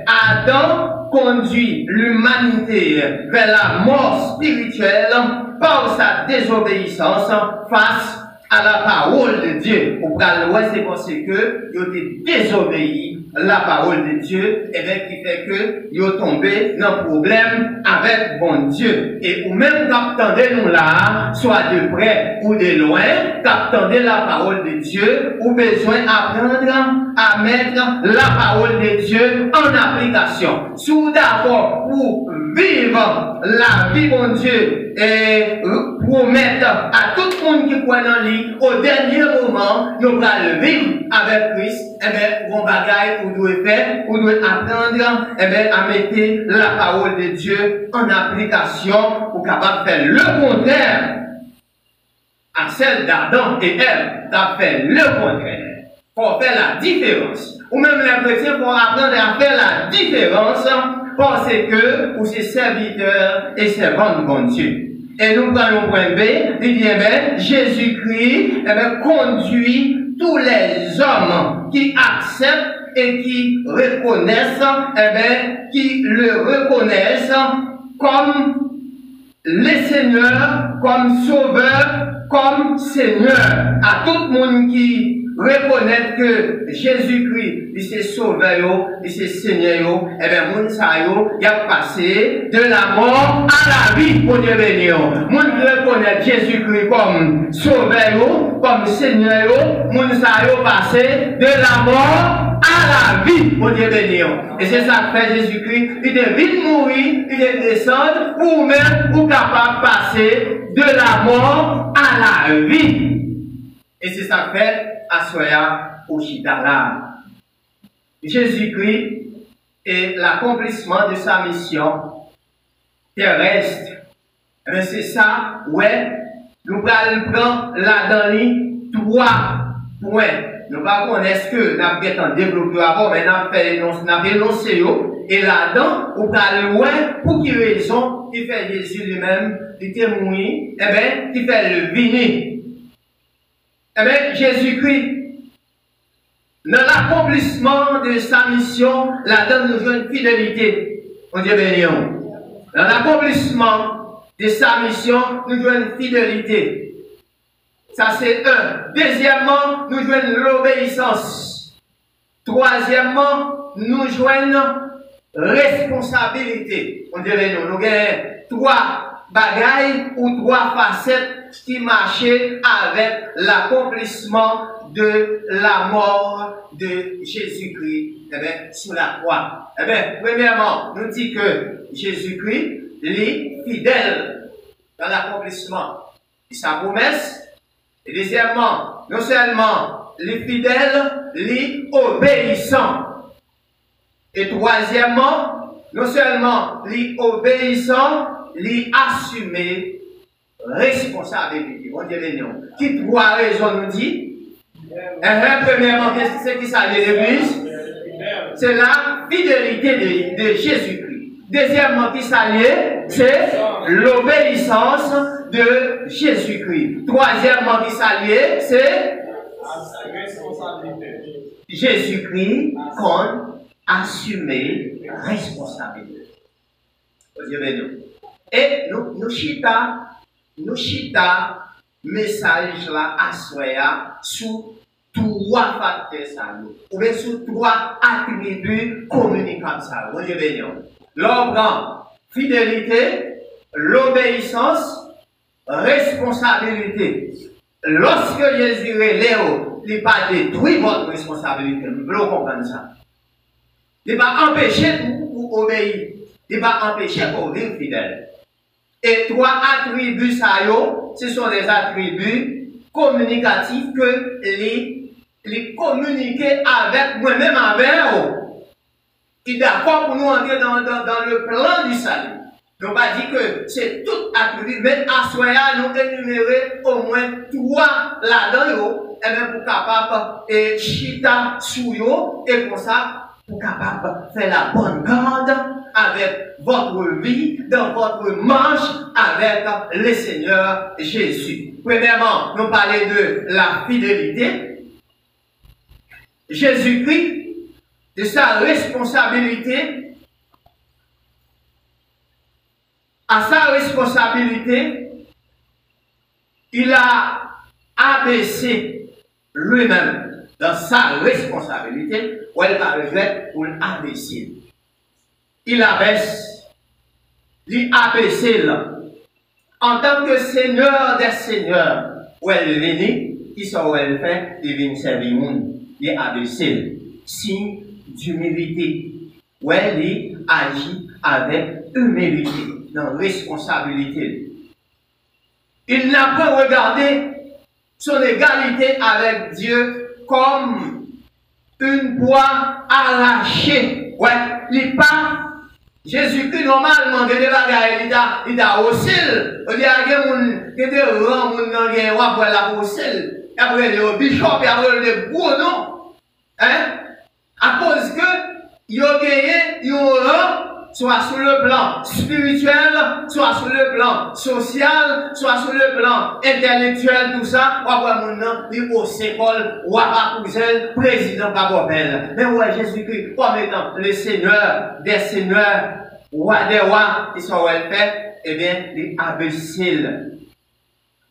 Adam conduit l'humanité vers la mort spirituelle par sa désobéissance face à la parole de Dieu. Au pralois, c'est parce que il a désobéi la parole de Dieu, et bien qui fait que il a tombé dans un problème avec bon Dieu. Et ou même qu'attendez nous là, soit de près ou de loin, qu'attendez la parole de Dieu, ou besoin d'apprendre à mettre la parole de Dieu en application. Sous d'accord pour vivre la vie bon Dieu et promettre à tout le monde qui croit dans lui, au dernier moment, nous allons le vivre avec Christ, eh bien, bon bagaille, vous devez faire, vous devez apprendre, eh bien, à mettre la parole de Dieu en application pour capable de faire le contraire à celle d'Adam et Ève, t'as fait le contraire. Pour faire la différence. Ou même les chrétiens pour apprendre à faire la différence parce que pour ses serviteurs et servantes de bon Dieu. Et nous prenons point B, il dit, Jésus-Christ, conduit tous les hommes qui acceptent et qui reconnaissent, qui le reconnaissent comme les seigneurs, comme sauveur, comme Seigneur. À tout le monde qui reconnaître que Jésus-Christ, il s'est sauveur, il s'est Seigneur, et bien, moun sa yo, il a passé de la mort à la vie, pour Dieu béni. Moun reconnaître Jésus-Christ comme sauveur, comme Seigneur, moun sa yo passé de la mort à la vie, pour Dieu béni. Et c'est ça que fait Jésus-Christ, il est venu mourir, il est descendu, pour même, pour capable de passer de la mort à la vie. Et c'est ça que fait Assoya au Chitala. Jésus-Christ est l'accomplissement de sa mission terrestre. Mais c'est ça, ouais, nous allons prendre là-dedans 3 points. Nous ne connaissons que nous avons développé avant, mais nous avons énoncé. Et là-dedans, nous allons voir pour quelle raison il fait Jésus lui-même, il témoigne, eh bien, il fait le venir. Eh bien, Jésus-Christ, dans l'accomplissement de sa mission, là-dedans, nous avons une fidélité. On dit béni. Dans l'accomplissement de sa mission, nous avons une fidélité. Ça, c'est un. Deuxièmement, nous avons l'obéissance. Troisièmement, nous avons responsabilité. On dit béni. Nous avons 3 bagailles ou 3 facettes qui marchaient avec l'accomplissement de la mort de Jésus-Christ, eh bien, sur la croix. Eh bien, premièrement, nous dit que Jésus-Christ est fidèle dans l'accomplissement de sa promesse. Et deuxièmement, non seulement les fidèles, les obéissants. Et troisièmement, non seulement les obéissants, les assumés responsabilité. On dit les noms. Qui 3 raisons nous dit? Premièrement, c'est qui s'allie l'Église? C'est la fidélité de Jésus-Christ. Deuxièmement, qui s'allie, c'est l'obéissance de Jésus-Christ. Troisièmement, qui s'allie, c'est Jésus-Christ qu'on assumer responsabilité. Et nous chita message là à sous 3 facteurs ou bien sous 3 attributs communicables. L'ordre, fidélité, l'obéissance, responsabilité. Lorsque Jésus Léo, il n'a pas détruit votre responsabilité, vous pouvez comprendre ça. Il n'a pas empêché vous obéir, il n'a pas empêché vous vivre fidèle. Et 3 attributs, ce sont des attributs communicatifs que les communiquer avec moi-même avec eux. Il est d'accord pour nous entrer dans le plan du salut. Donc, on va dire que c'est tout attribut, mais à soya, nous énumérer au moins 3 là-dedans, et bien pour capable et chita sous yo, et pour ça, pour capable faire la bonne garde avec votre vie, dans votre marche avec le Seigneur Jésus. Premièrement, nous parlons de la fidélité. Jésus-Christ, de sa responsabilité, à sa responsabilité, il a abaissé lui-même dans sa responsabilité, où elle va rejeter pour l'abaisser. Il abaisse, en tant que Seigneur des Seigneurs, où elle est venue, qui sont où elle fait, il vient servir le monde, il abaissé, signe d'humilité, où elle agit avec humilité, dans responsabilité. Il n'a pas regardé son égalité avec Dieu comme une proie arrachée. Ouais, il pas. Jésus-Christ, normalement, il a aussi, il y a des rangs, il y a aussi, après le bishop, il y a le gros nom. Hein? À cause que, il y a gagné, soit sur le plan spirituel, soit sur le plan social, soit sur le plan intellectuel, tout ça, on va maintenant, il est au sécole, on va cousin, président Babobel. Mais ouais, Jésus-Christ, comme étant le Seigneur des Seigneurs, roi des rois, qui sont fait, eh bien, il est imbécile.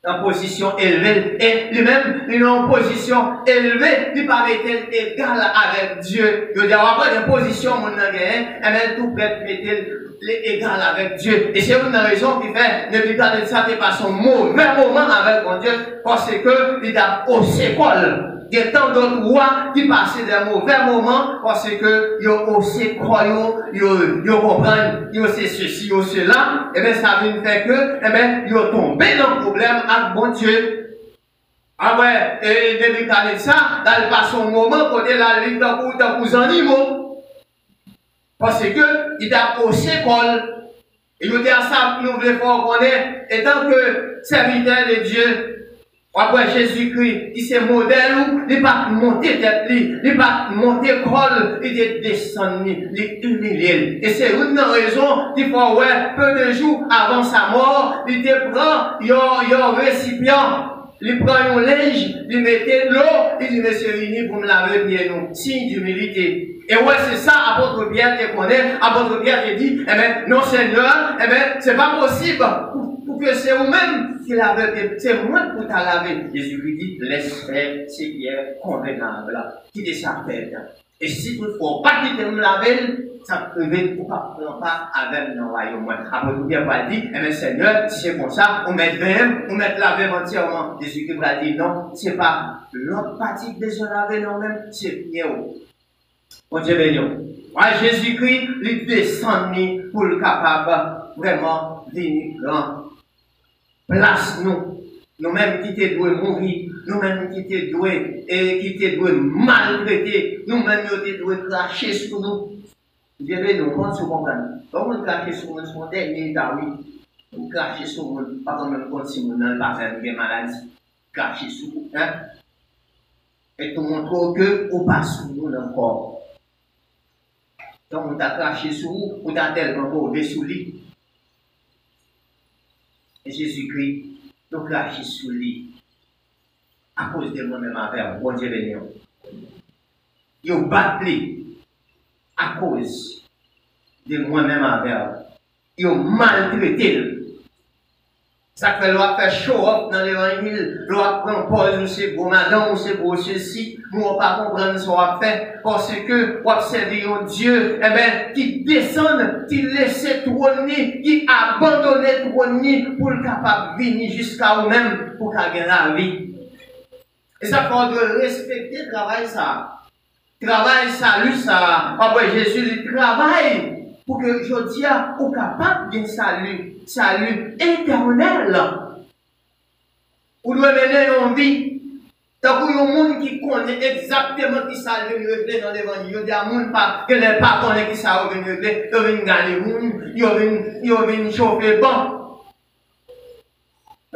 en position élevée. Et lui-même, il est en position élevée, il pas mettre égal avec Dieu. Il dit, après une position, mon gagné, et même tout peut mettre égal avec Dieu. Et c'est une raison qui fait, Nebuchadnezzar ça n'est pas son mauvais moment avec mon Dieu, parce que il a haussé col. Il y a tant d'autres rois qui passaient des mauvais moments parce que ils ont aussi croyant, ils comprennent, ils ont ceci, ils ont cela, et bien ça vient faire que, eh bien, ils ont tombé dans le problème avec bon Dieu. Ah ouais, et Nebuchadnezzar ça, dans le passé au moment, côté la ligne dans les animaux. Parce que, il a aussi col. Et nous disons ça, nous voulons connaître, étant que serviteur de Dieu, après Jésus-Christ, il s'est modèle où il n'est pas monté tête, il n'est pas monté col, il est descendu, il est humilié. Et c'est une raison qu'il faut, ouais, peu de jours avant sa mort, il te prend, un récipient. Il prend un linge, il mettait de l'eau, il dit, monsieur Rini, pour me laver bien nous. Signe d'humilité. Et ouais, c'est ça, apôtre Pierre te connaît, apôtre Pierre te dit, eh bien, non Seigneur, eh bien, c'est pas possible, pour que c'est vous-même qui lavez, c'est moi pour t'a lavé. Jésus lui dit, laisse faire, c'est Pierre convenable, qui te s'appelle. Et si toutefois, pas quitter me laver, ça peut être pas avec le royaume. Après tout, Pierre va dire, eh bien, Seigneur, si c'est comme ça, on met même, on met laver entièrement. Jésus qui va dire, non, c'est pas l'autre partie que besoin laver, non, même, c'est Pierre. Bon Dieu béni. Jésus-Christ, il descend pour le capable, vraiment, venir grand. Place nous. Nous-mêmes qui te doués mourir, nous-mêmes qui te doués maltraiter, nous-mêmes qui te doués cracher sur nous. Dieu béni, nous, quand tu comprends, quand on crache sur nous, son dernier état, oui, on crache sur nous, pas comme même quand si nous n'avons pas fait une maladie, cracher sur nous, hein, et tout montre que on passe sur nous encore. Donc, on t'a craché sur vous, on t'a tellement mauvais sous lui. Et Jésus-Christ, nous craché sous lui. À cause de moi-même avec bon Dieu béni. Ils ont battu à cause de moi-même avec. Ils ont maltraité. Ça fait l'on fait show up dans l'évangile, l'on prend pause, ou c'est pour madame, ou c'est pour ceci, nous on pas comprendre ce qu'on fait, parce que, on observe un Dieu, eh ben, qui descend, qui laisse trôner, qui abandonne trôner pour le capable de venir jusqu'à vous-même, pour gagner la vie. Et ça faut de respecter le travail ça. Travail, salut ça. Après Jésus, il travaille pour que je dise, au capable de salut éternel. Vous devez mener en vie. Tant qu'il y a un monde qui connaît exactement qui ça vient régler dans l'évangile, il y a un monde qui ne pas connaît qui ça vient régler, il vient gagner le monde, il vient chauffer bon.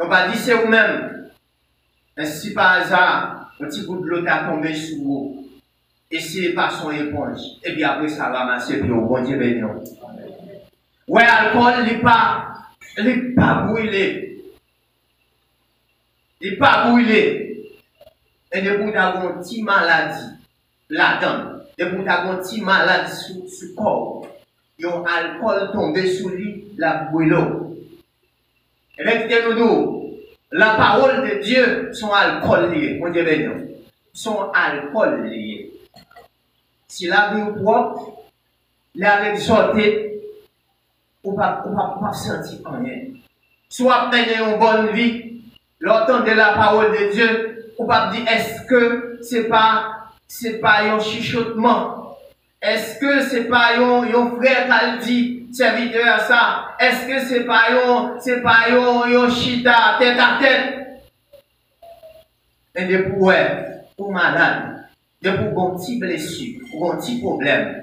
On va dire c'est vous-même. Mais si par hasard, un petit bout de l'eau a tombé sur vous, et si pas son éponge, et bien après ça va masser, puis au bon Dieu béni. Ouais, l'alcool, il n'est pas brûlé. Il n'est pas brûlé. Et depuis que tu as une petite maladie là-dedans, depuis que tu as une petite maladie sur le corps, il y a un alcool tombé sur lui, la brûlé. Et bien, nous la parole de Dieu, son alcool lié. Mon Dieu béni. Son alcool lié. Si la vie est propre, la exhorté, ou pas sentir rien. Soit mener une bonne vie, l'entendre la parole de Dieu, ou pas dire est-ce que c'est pas un chuchotement? Est-ce que c'est pas un frère qui dit serviteur à ça? Est-ce que c'est pas un chita tête à tête? Et de pour malade, de pour un petit blessure, pour un petit problème.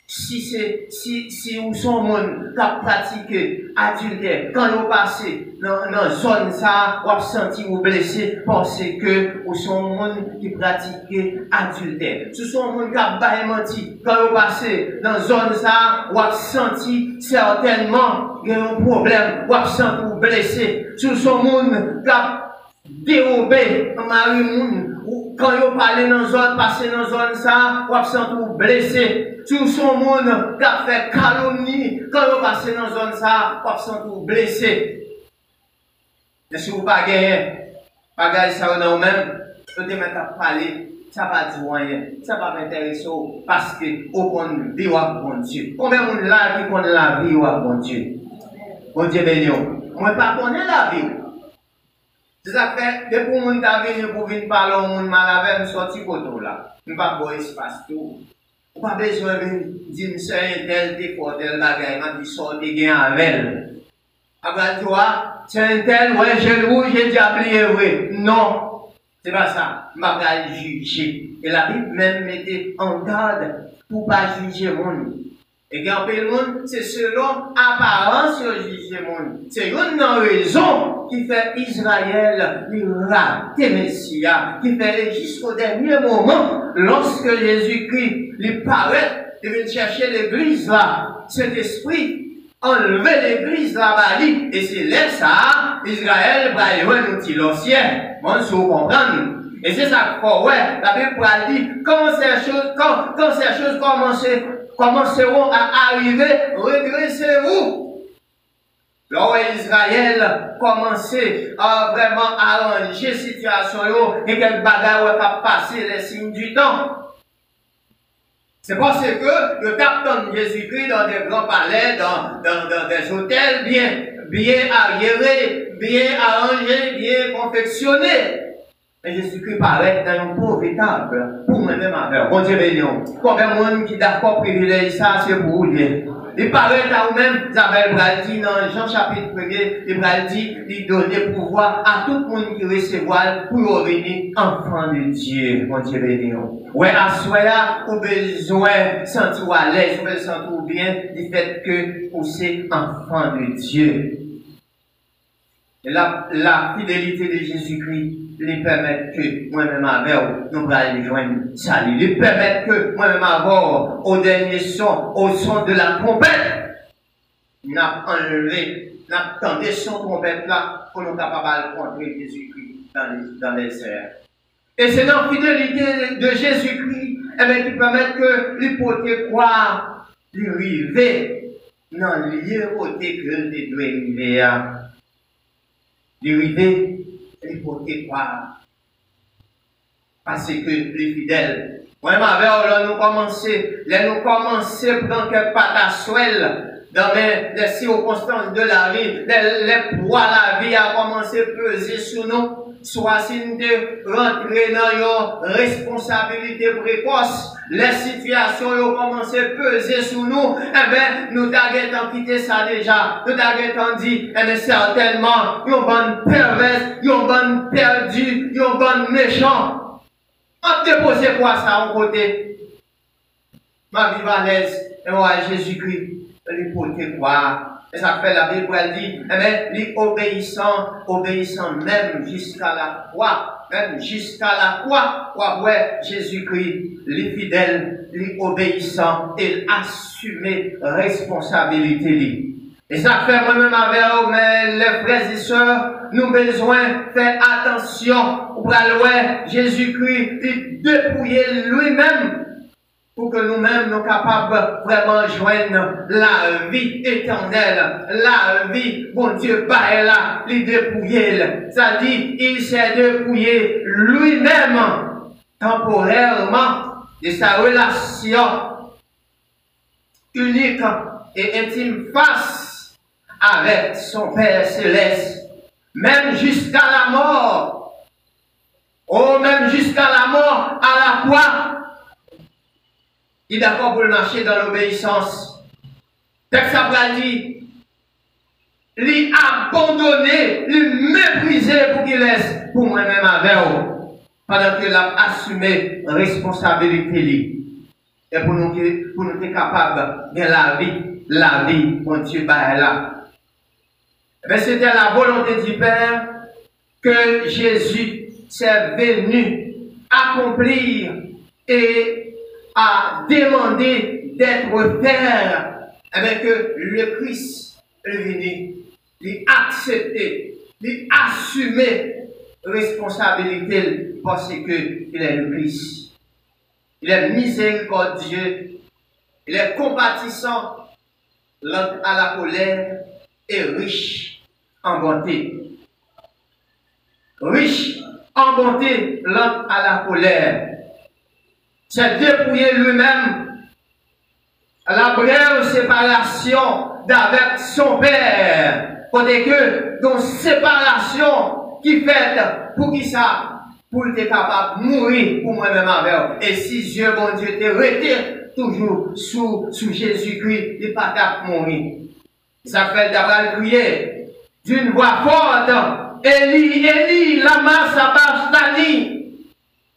Si vous sont monde qui a pratiqué adultère, quand vous passez dans la zone ça, vous senti vous blessé parce que vous sont monde qui pratique adultère. Si vous sont monde qui a menti, quand vous passez dans la zone ça, vous senti certainement qu'il y a un problème, vous senti vous blessé. Si vous sont monde qui a dérobé mari monde, quand vous parlez dans la zone, passez dans la zone ça, vous senti vous blessé. Tout son monde qui a fait calomnie, quand vous passez dans la zone ça, vous sentez vous blessé. Mais si vous n'avez pas gagné, bagage ça dans vous-même, vous devez maintenant parler, ça ne va pas dire rien, ça ne va pas m'intéresser parce que vous connaissez vie à bon Dieu. Combien de monde là qui connaît la vie à bon Dieu? Bon Dieu béni. Moi, pas connaître la vie. C'est ça que fait, depuis que vous avez venu pour venir parler au monde mal avec, je sorti côté là. Je ne pas avoir espace tout. Vous n'avez pas besoin de dire, c'est un tel défaut, tel bagage, il dit, sortez bien avec elle. Après, toi, c'est un tel, ouais, j'ai le rouge, j'ai déjà oublié, oui. Non, c'est pas ça. Je ne vais pas juger. Et la Bible même mettait en garde pour ne pas juger le monde. Et quand le monde, c'est selon apparence que juger le monde. C'est une raison qui fait Israël rater Messia, qui fait jusqu'au dernier moment, lorsque Jésus-Christ lui paraît, il vient chercher l'église là, cet esprit, enlever l'église là-bas, et c'est là ça, Israël va y avoir un outil l'ancien. Bon, si vous comprenez. Et c'est ça qu'il faut, ouais, la Bible a dit, quand ces choses commenceront à arriver, redressez-vous. Lorsque Israël commençait à vraiment arranger la situation, et quel bagage a passé les signes du temps. C'est parce que le capitaine Jésus-Christ dans des grands palais, dans des hôtels bien arriérés, bien arrangés, bien confectionnés. Et Jésus-Christ paraît dans un pauvre table pour moi-même avec. Bon Dieu béni. Combien de monde qui d'accord privilège ça, c'est pour vous dire. Il paraît à vous-même, Isabelle Braldi, dans Jean chapitre 1er, il Braldi, il donne pouvoir à tout le monde qui recevra pour revenir enfant de Dieu. Bon Dieu béni. Ouais, à soi, vous besoin de sentir à l'aise, vous besoin de sentir bien du fait que vous êtes enfant de Dieu. Et la fidélité de Jésus-Christ lui permet que moi-même avec nous allons joindre salut. Lui permet que moi-même avec au dernier son, au son de la trompette, n'a enlevé, n'a tendu son trompette là pour nous capables de rencontrer Jésus-Christ dans les airs. Et c'est dans la fidélité de Jésus-Christ qui permet que l'hypothèque croire, lui arriver dans l'hypothèque que lui doit arriver. D'arriver, il faut croire. Parce que les fidèles, moi, nous commencer dans quelques patassuelles, dans les circonstances de la vie, les poids de la vie a commencé à peser sur nous. Soit si nous rentrer dans une responsabilité précoce, les situations ont commencé à peser sur nous, eh bien, nous t'avons quitté ça déjà. Nous t'avons dit, eh bien, certainement, une bonne perverse, une bonne perdue, une bonne méchant. On dépose quoi ça en côté? Ma vie va à l'aise, et moi, Jésus-Christ, l'hypothèque quoi? Et ça fait la Bible, elle dit, eh bien, obéissant même jusqu'à la croix, ouais, Jésus-Christ, les fidèles, les obéissants, et assumer responsabilité. Et ça fait moi-même avec les frères et sœurs, nous besoin faire attention, pour aller Jésus-Christ, il dépouiller lui-même, pour que nous-mêmes nous capables vraiment joindre la vie éternelle, la vie, bon Dieu, bah là, il dépouiller. Ça dit, il s'est dépouillé lui-même, temporairement, de sa relation unique et intime face avec son Père Céleste, même jusqu'à la mort. Oh, même jusqu'à la mort, à la croix. Il est d'accord pour le marcher dans l'obéissance. Texte a dit, lui abandonner, lui mépriser pour qu'il laisse pour moi-même avec vous. Pendant qu'il a assumé responsabilité. Et pour nous être capables de la vie, mon Dieu, bah là. Mais c'était la volonté du Père que Jésus s'est venu accomplir et à demander d'être Père, avec le Christ est venu, lui accepter, lui assumer responsabilité parce qu'il est le Christ. Il est miséricordieux, il est compatissant à la colère et riche en bonté. riche en bonté, lent à la colère. C'est dépouiller lui-même la brève séparation d'avec son père. Côté que, donc, séparation qui fait pour qui ça? Pour être capable de mourir pour moi-même avec. Et si Dieu, bon Dieu, te retire toujours sous Jésus-Christ, il n'est pas capable de mourir. Ça fait d'avoir prié d'une voix forte. Élie, Élie, lama sabachthani.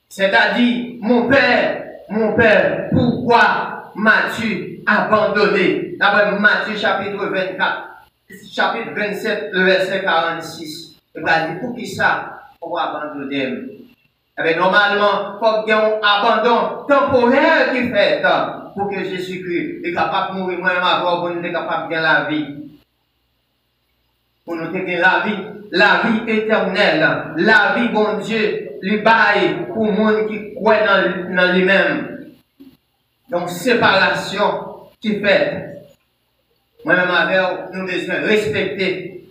C'est-à-dire, mon Père, pourquoi m'as-tu abandonné? D'après Matthieu chapitre 24, chapitre 27, le verset 46. Il va dire, pour qui ça, on va abandonner? Eh bien, normalement, il faut qu'il y ait un abandon temporaire qui fait pour que Jésus-Christ est capable de mourir moi-même avant, pour nous être capable de gagner la vie. Pour nous gagner la vie éternelle, la vie, bon Dieu, lui baille pour le monde qui croit dans lui-même. Donc, séparation qui fait. Moi-même avec, nous devons respecter.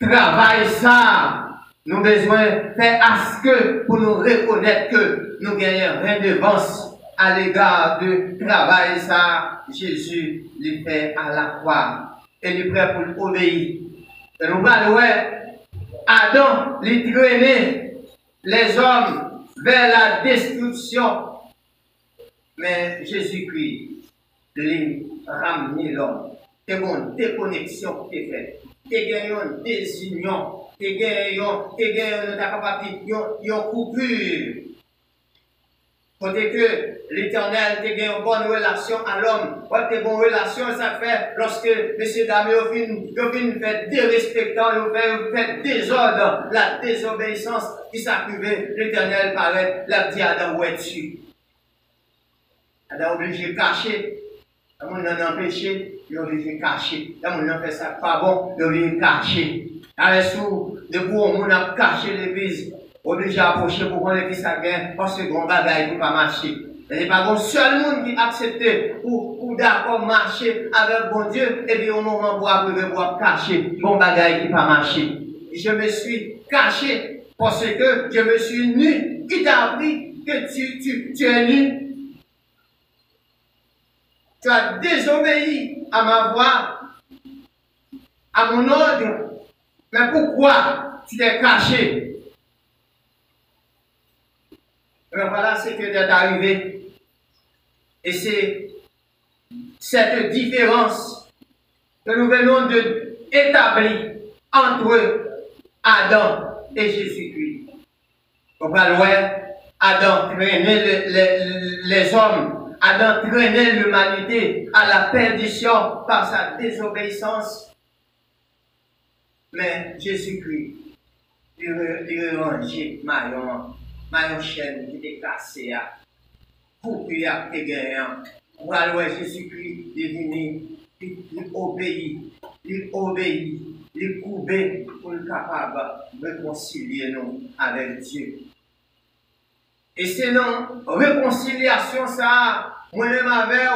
Travail ça. Nous besoin faire à ce que pour nous reconnaître que nous gagnons redevance à l'égard de travail ça Jésus lui fait à la croix et il est prêt pour obéir. Et nous voyons Adam lui traînait les hommes vers la destruction, mais Jésus-Christ lui ramené l'homme. C'est une déconnexion qui est faite. Et gagnons désunion. Et gagnons, une coupure. Côté que l'Éternel te gagne une bonne relation à l'homme. Quand tu bonne relation, ça fait lorsque M. Damé fait dérespectant, il fait désordre, la désobéissance qui s'accumule, l'Éternel paraît, la dit Adam, où es-tu? Adam obligé de cacher. Quand on a empêché, il est obligé de cacher. Quand on a fait ça pas bon, il est obligé de cacher. Avec sous, depuis on a caché l'église, obligé d'approcher pour qu'on ait ça gagne, parce que bon bagaille pour pas marcher. Il n'y a pas un seul monde qui accepte pour d'accord marcher avec bon Dieu, et puis au moment où après pour cacher, bon bagaille qui pas marcher. Je me suis caché parce que je me suis nu. Qui t'a appris que tu es nu? Tu as désobéi à ma voix, à mon ordre. Mais pourquoi tu t'es caché? Mais voilà ce qui est arrivé. Et c'est cette différence que nous venons d'établir entre Adam et Jésus-Christ. On va voir, Adam traînait les hommes. Adam traînait l'humanité à la perdition par sa désobéissance. Mais Jésus-Christ, il a rangé maillon chaîne qui était cassé, pour qu'il y ait des gagnants. Voilà, Jésus-Christ est venu, il obéit, il coupait pour être capable de réconcilier nous avec Dieu. Et c'est non, réconciliation, ça, moi-même avec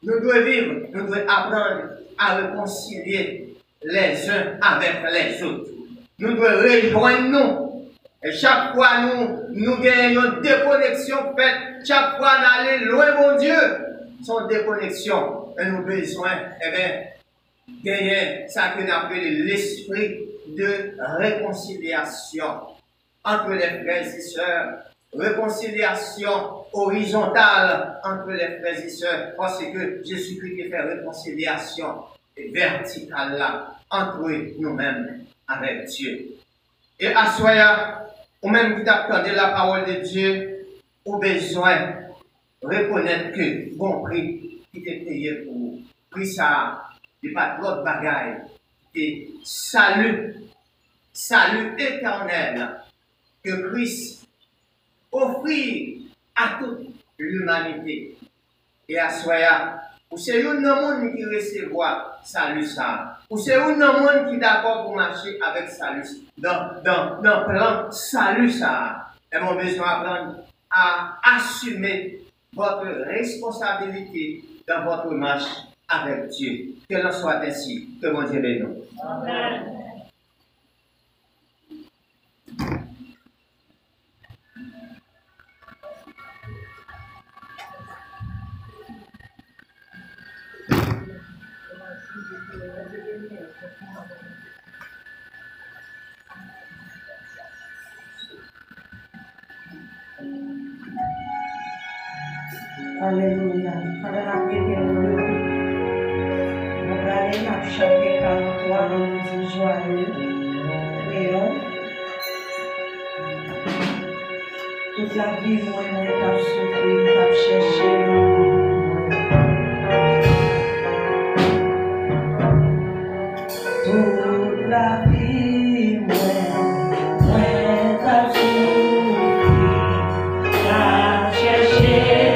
nous devons vivre, nous devons apprendre à réconcilier les uns avec les autres. Nous devons rejoindre nous. Et chaque fois nous gagnons des connexions faites, chaque fois nous allons loin, mon Dieu, sont des connexions. Et nous avons besoin, gagner ça que nous appelons l'esprit de réconciliation entre les frères et sœurs. Réconciliation horizontale entre les frères et sœurs, parce que Jésus-Christ fait réconciliation verticale là, entre nous-mêmes avec Dieu. Et à soi, ou même qui t'attendez la parole de Dieu, au besoin de reconnaître que bon prix qui t'est payé pour vous. Prix ça, il n'y a pas d'autre bagaille. Et salut éternel que Christ offrir à toute l'humanité. Et à soi, ou c'est un monde qui recevoir salut ça. Ou c'est un monde qui est d'accord pour marcher avec salut. Dans le plan salut ça. Et mon besoin d'apprendre à assumer votre responsabilité dans votre marche avec Dieu. Que l'on soit ainsi. Que mon Dieu bénisse. Amen. Alléluia. Pendant la prière, on va aller à chanter 43 dans le joyeux. Léon. Toute la vie, moi, on est souffrir, on va chercher. Toute la vie, moi, t'as souffrir, t'as cherché.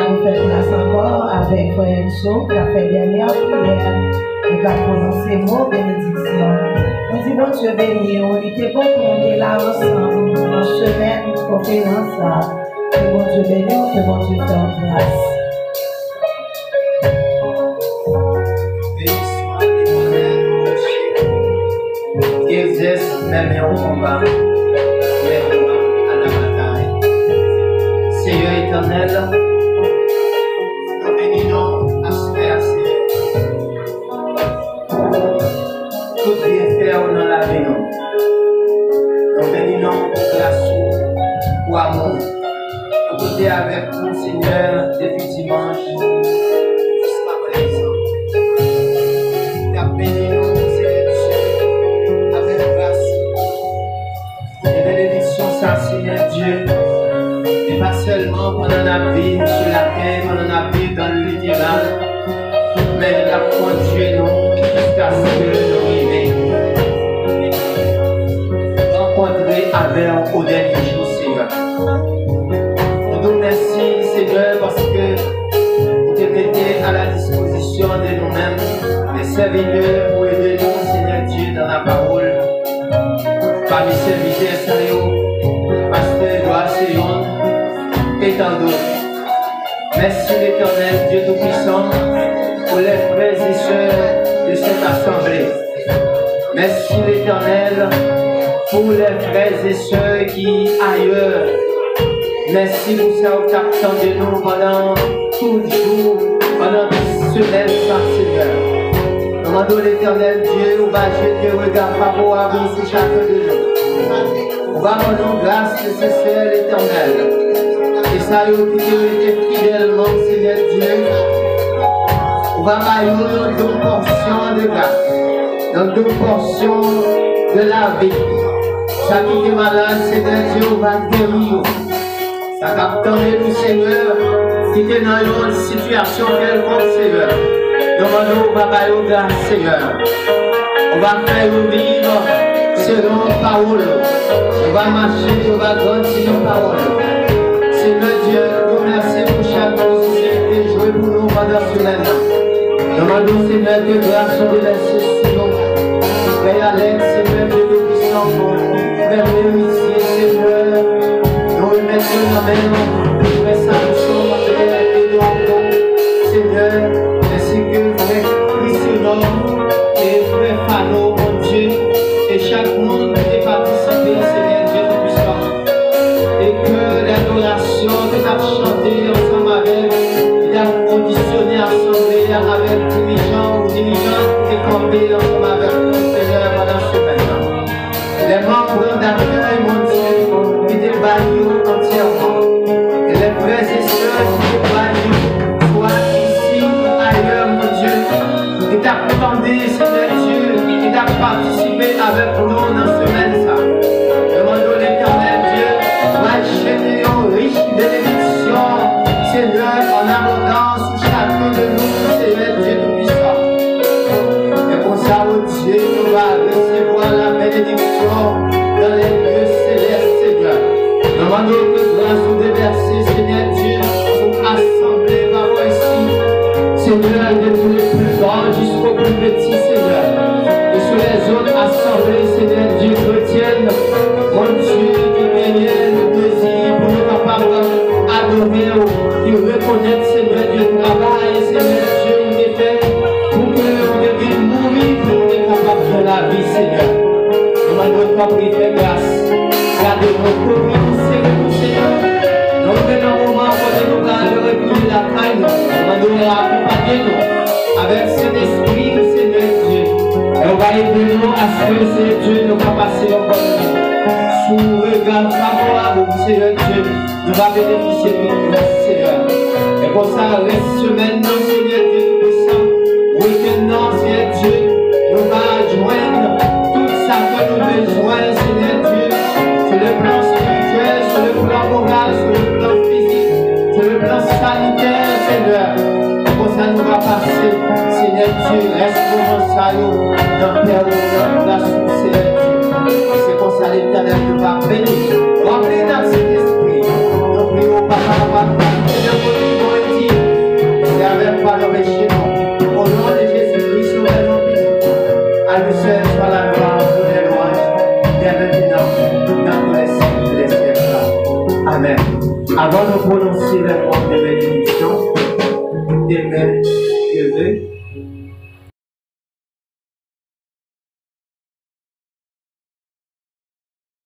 Nous faisons place encore avec Frère Enso qui a fait dernière prière. Il va prononcer mot bénédiction. Nous disons bon Dieu béni, on était bon qu'on est là ensemble dans semaine conférence là. Que bon Dieu béni, que bon Dieu fait en grâce. Qui exerce même au combat, mais à la bataille. Seigneur éternel, nous bénissons à ce tout bienfait dans la vie. Nous bénissons avec nous, Seigneur, depuis dimanche jusqu'à présent. Tu as béni nous, Seigneur Dieu, avec grâce et bénédiction, ça, Seigneur Dieu. Et pas seulement pendant la vie sur la terre, pendant la vie dans le littéral, mais la conduit nous jusqu'à ce que nous arrivions. Rencontrer avec au dernier jour, Seigneur. Nous nous remercions, Seigneur, parce que vous te mettez à la disposition de nous-mêmes, les serviteurs, pour aider nous, Seigneur Dieu, dans la parole. Parmi les serviteurs, Seigneur, Pasteur Edouard Seyon, et tant d'autres. Merci l'Éternel, Dieu Tout-Puissant, pour les frères et sœurs de cette assemblée. Merci l'Éternel pour les frères et sœurs qui ailleurs. Merci pour ça au captant de nous pendant tout le jour, pendant des semaines, Seigneur. Nous demandons l'Éternel Dieu, on va jeter le regard favorable sur chacun de nous. On va rendre grâce nécessaire l'Éternel. Et ça y est, qui été fidèlement, Seigneur Dieu. On va bailler deux portions de grâce, dans deux portions de la vie. Ça qui est malade, Seigneur Dieu, on va guérir. Ça capte nous, Seigneur, qui est dans une situation quelconque, Seigneur. Demandons, on va bailler grâce, Seigneur. On va faire vivre selon la parole. On va marcher, on va grandir nos paroles. Seigneur Dieu, nous remercions pour chaque chose qui a été joué pour nous pendant ce matin. Demandons, Seigneur, que grâce soit déversée sur nous. Frère Alex, Seigneur, Dieu Tout-Puissant, Frère Méritier, Seigneur, nous remettons la main, Frère Samson, Frère Eduardo, Seigneur, ainsi que Frère Christian et Frère Fano, mon Dieu, et chaque monde qui est participé, Seigneur Dieu Tout-Puissant. Et que l'adoration que tu as chantée ensemble avec, tu as conditionné assemblée avec dirigeants ou dirigeants et campé ensemble avec nous, Seigneur, pendant ce matin. Les membres d'accueil, mon Dieu, qui te baillent entièrement. Et les frères et sœurs qui te baillent, soit ici ou ailleurs, mon Dieu, qui t'attendent, Seigneur Dieu, qui t'a participé avec nous dans ce matin. Demandons l'Éternel Dieu. Génération riche bénédiction, Seigneur, en abondance sur chacun de nous, Seigneur Dieu Tout-Puissant. Et pour ça, oh Dieu, nous va recevoir la bénédiction dans les lieux célestes, Seigneur. Nous demandons que grâce nous déverser, Seigneur Dieu, pour assembler par ici, Seigneur, de tous les plus grands jusqu'aux plus petits, Seigneur. Et sur les autres assemblées, Seigneur Dieu, chrétiennes, mon Dieu, qui gagnait le plaisir pour nous capables d'adorer, de reconnaître, Seigneur Dieu, le travail, Seigneur Dieu, nous est fait pour que nous devions mourir pour nous être capables de la vie, Seigneur. Nous demandons toi pour y faire grâce. Gardez nos communes, Seigneur. Nous venons au moment où nous allons recueillir la taille, nous demandons à accompagner nous avec cet esprit, Seigneur Dieu. Et on va aider nous à ce que, Seigneur Dieu, nous va passer en bonne vie. Sous le regard favorable, Seigneur Dieu, nous va bénéficier de grâce, Seigneur. Et pour ça, reste maintenant, Seigneur Dieu, Tout-Puissant. Week-end, Seigneur Dieu, nous va joindre tout ça que nous besoin, Seigneur Dieu, sur le plan spirituel, sur le plan moral, sur le plan physique, sur le plan sanitaire, Seigneur. Et pour ça, nous va passer, Seigneur Dieu, reste pour nos saluts, dans Père, dans la sous, Seigneur Dieu. C'est pour ça l'Éternel nous va bénir. Remplis dans cet esprit. Nous prions, Papa, Seigneur, pour nous dire, c'est avec pas le péché, non. Au nom de Jésus-Christ, nous allons bénir. À nous seul.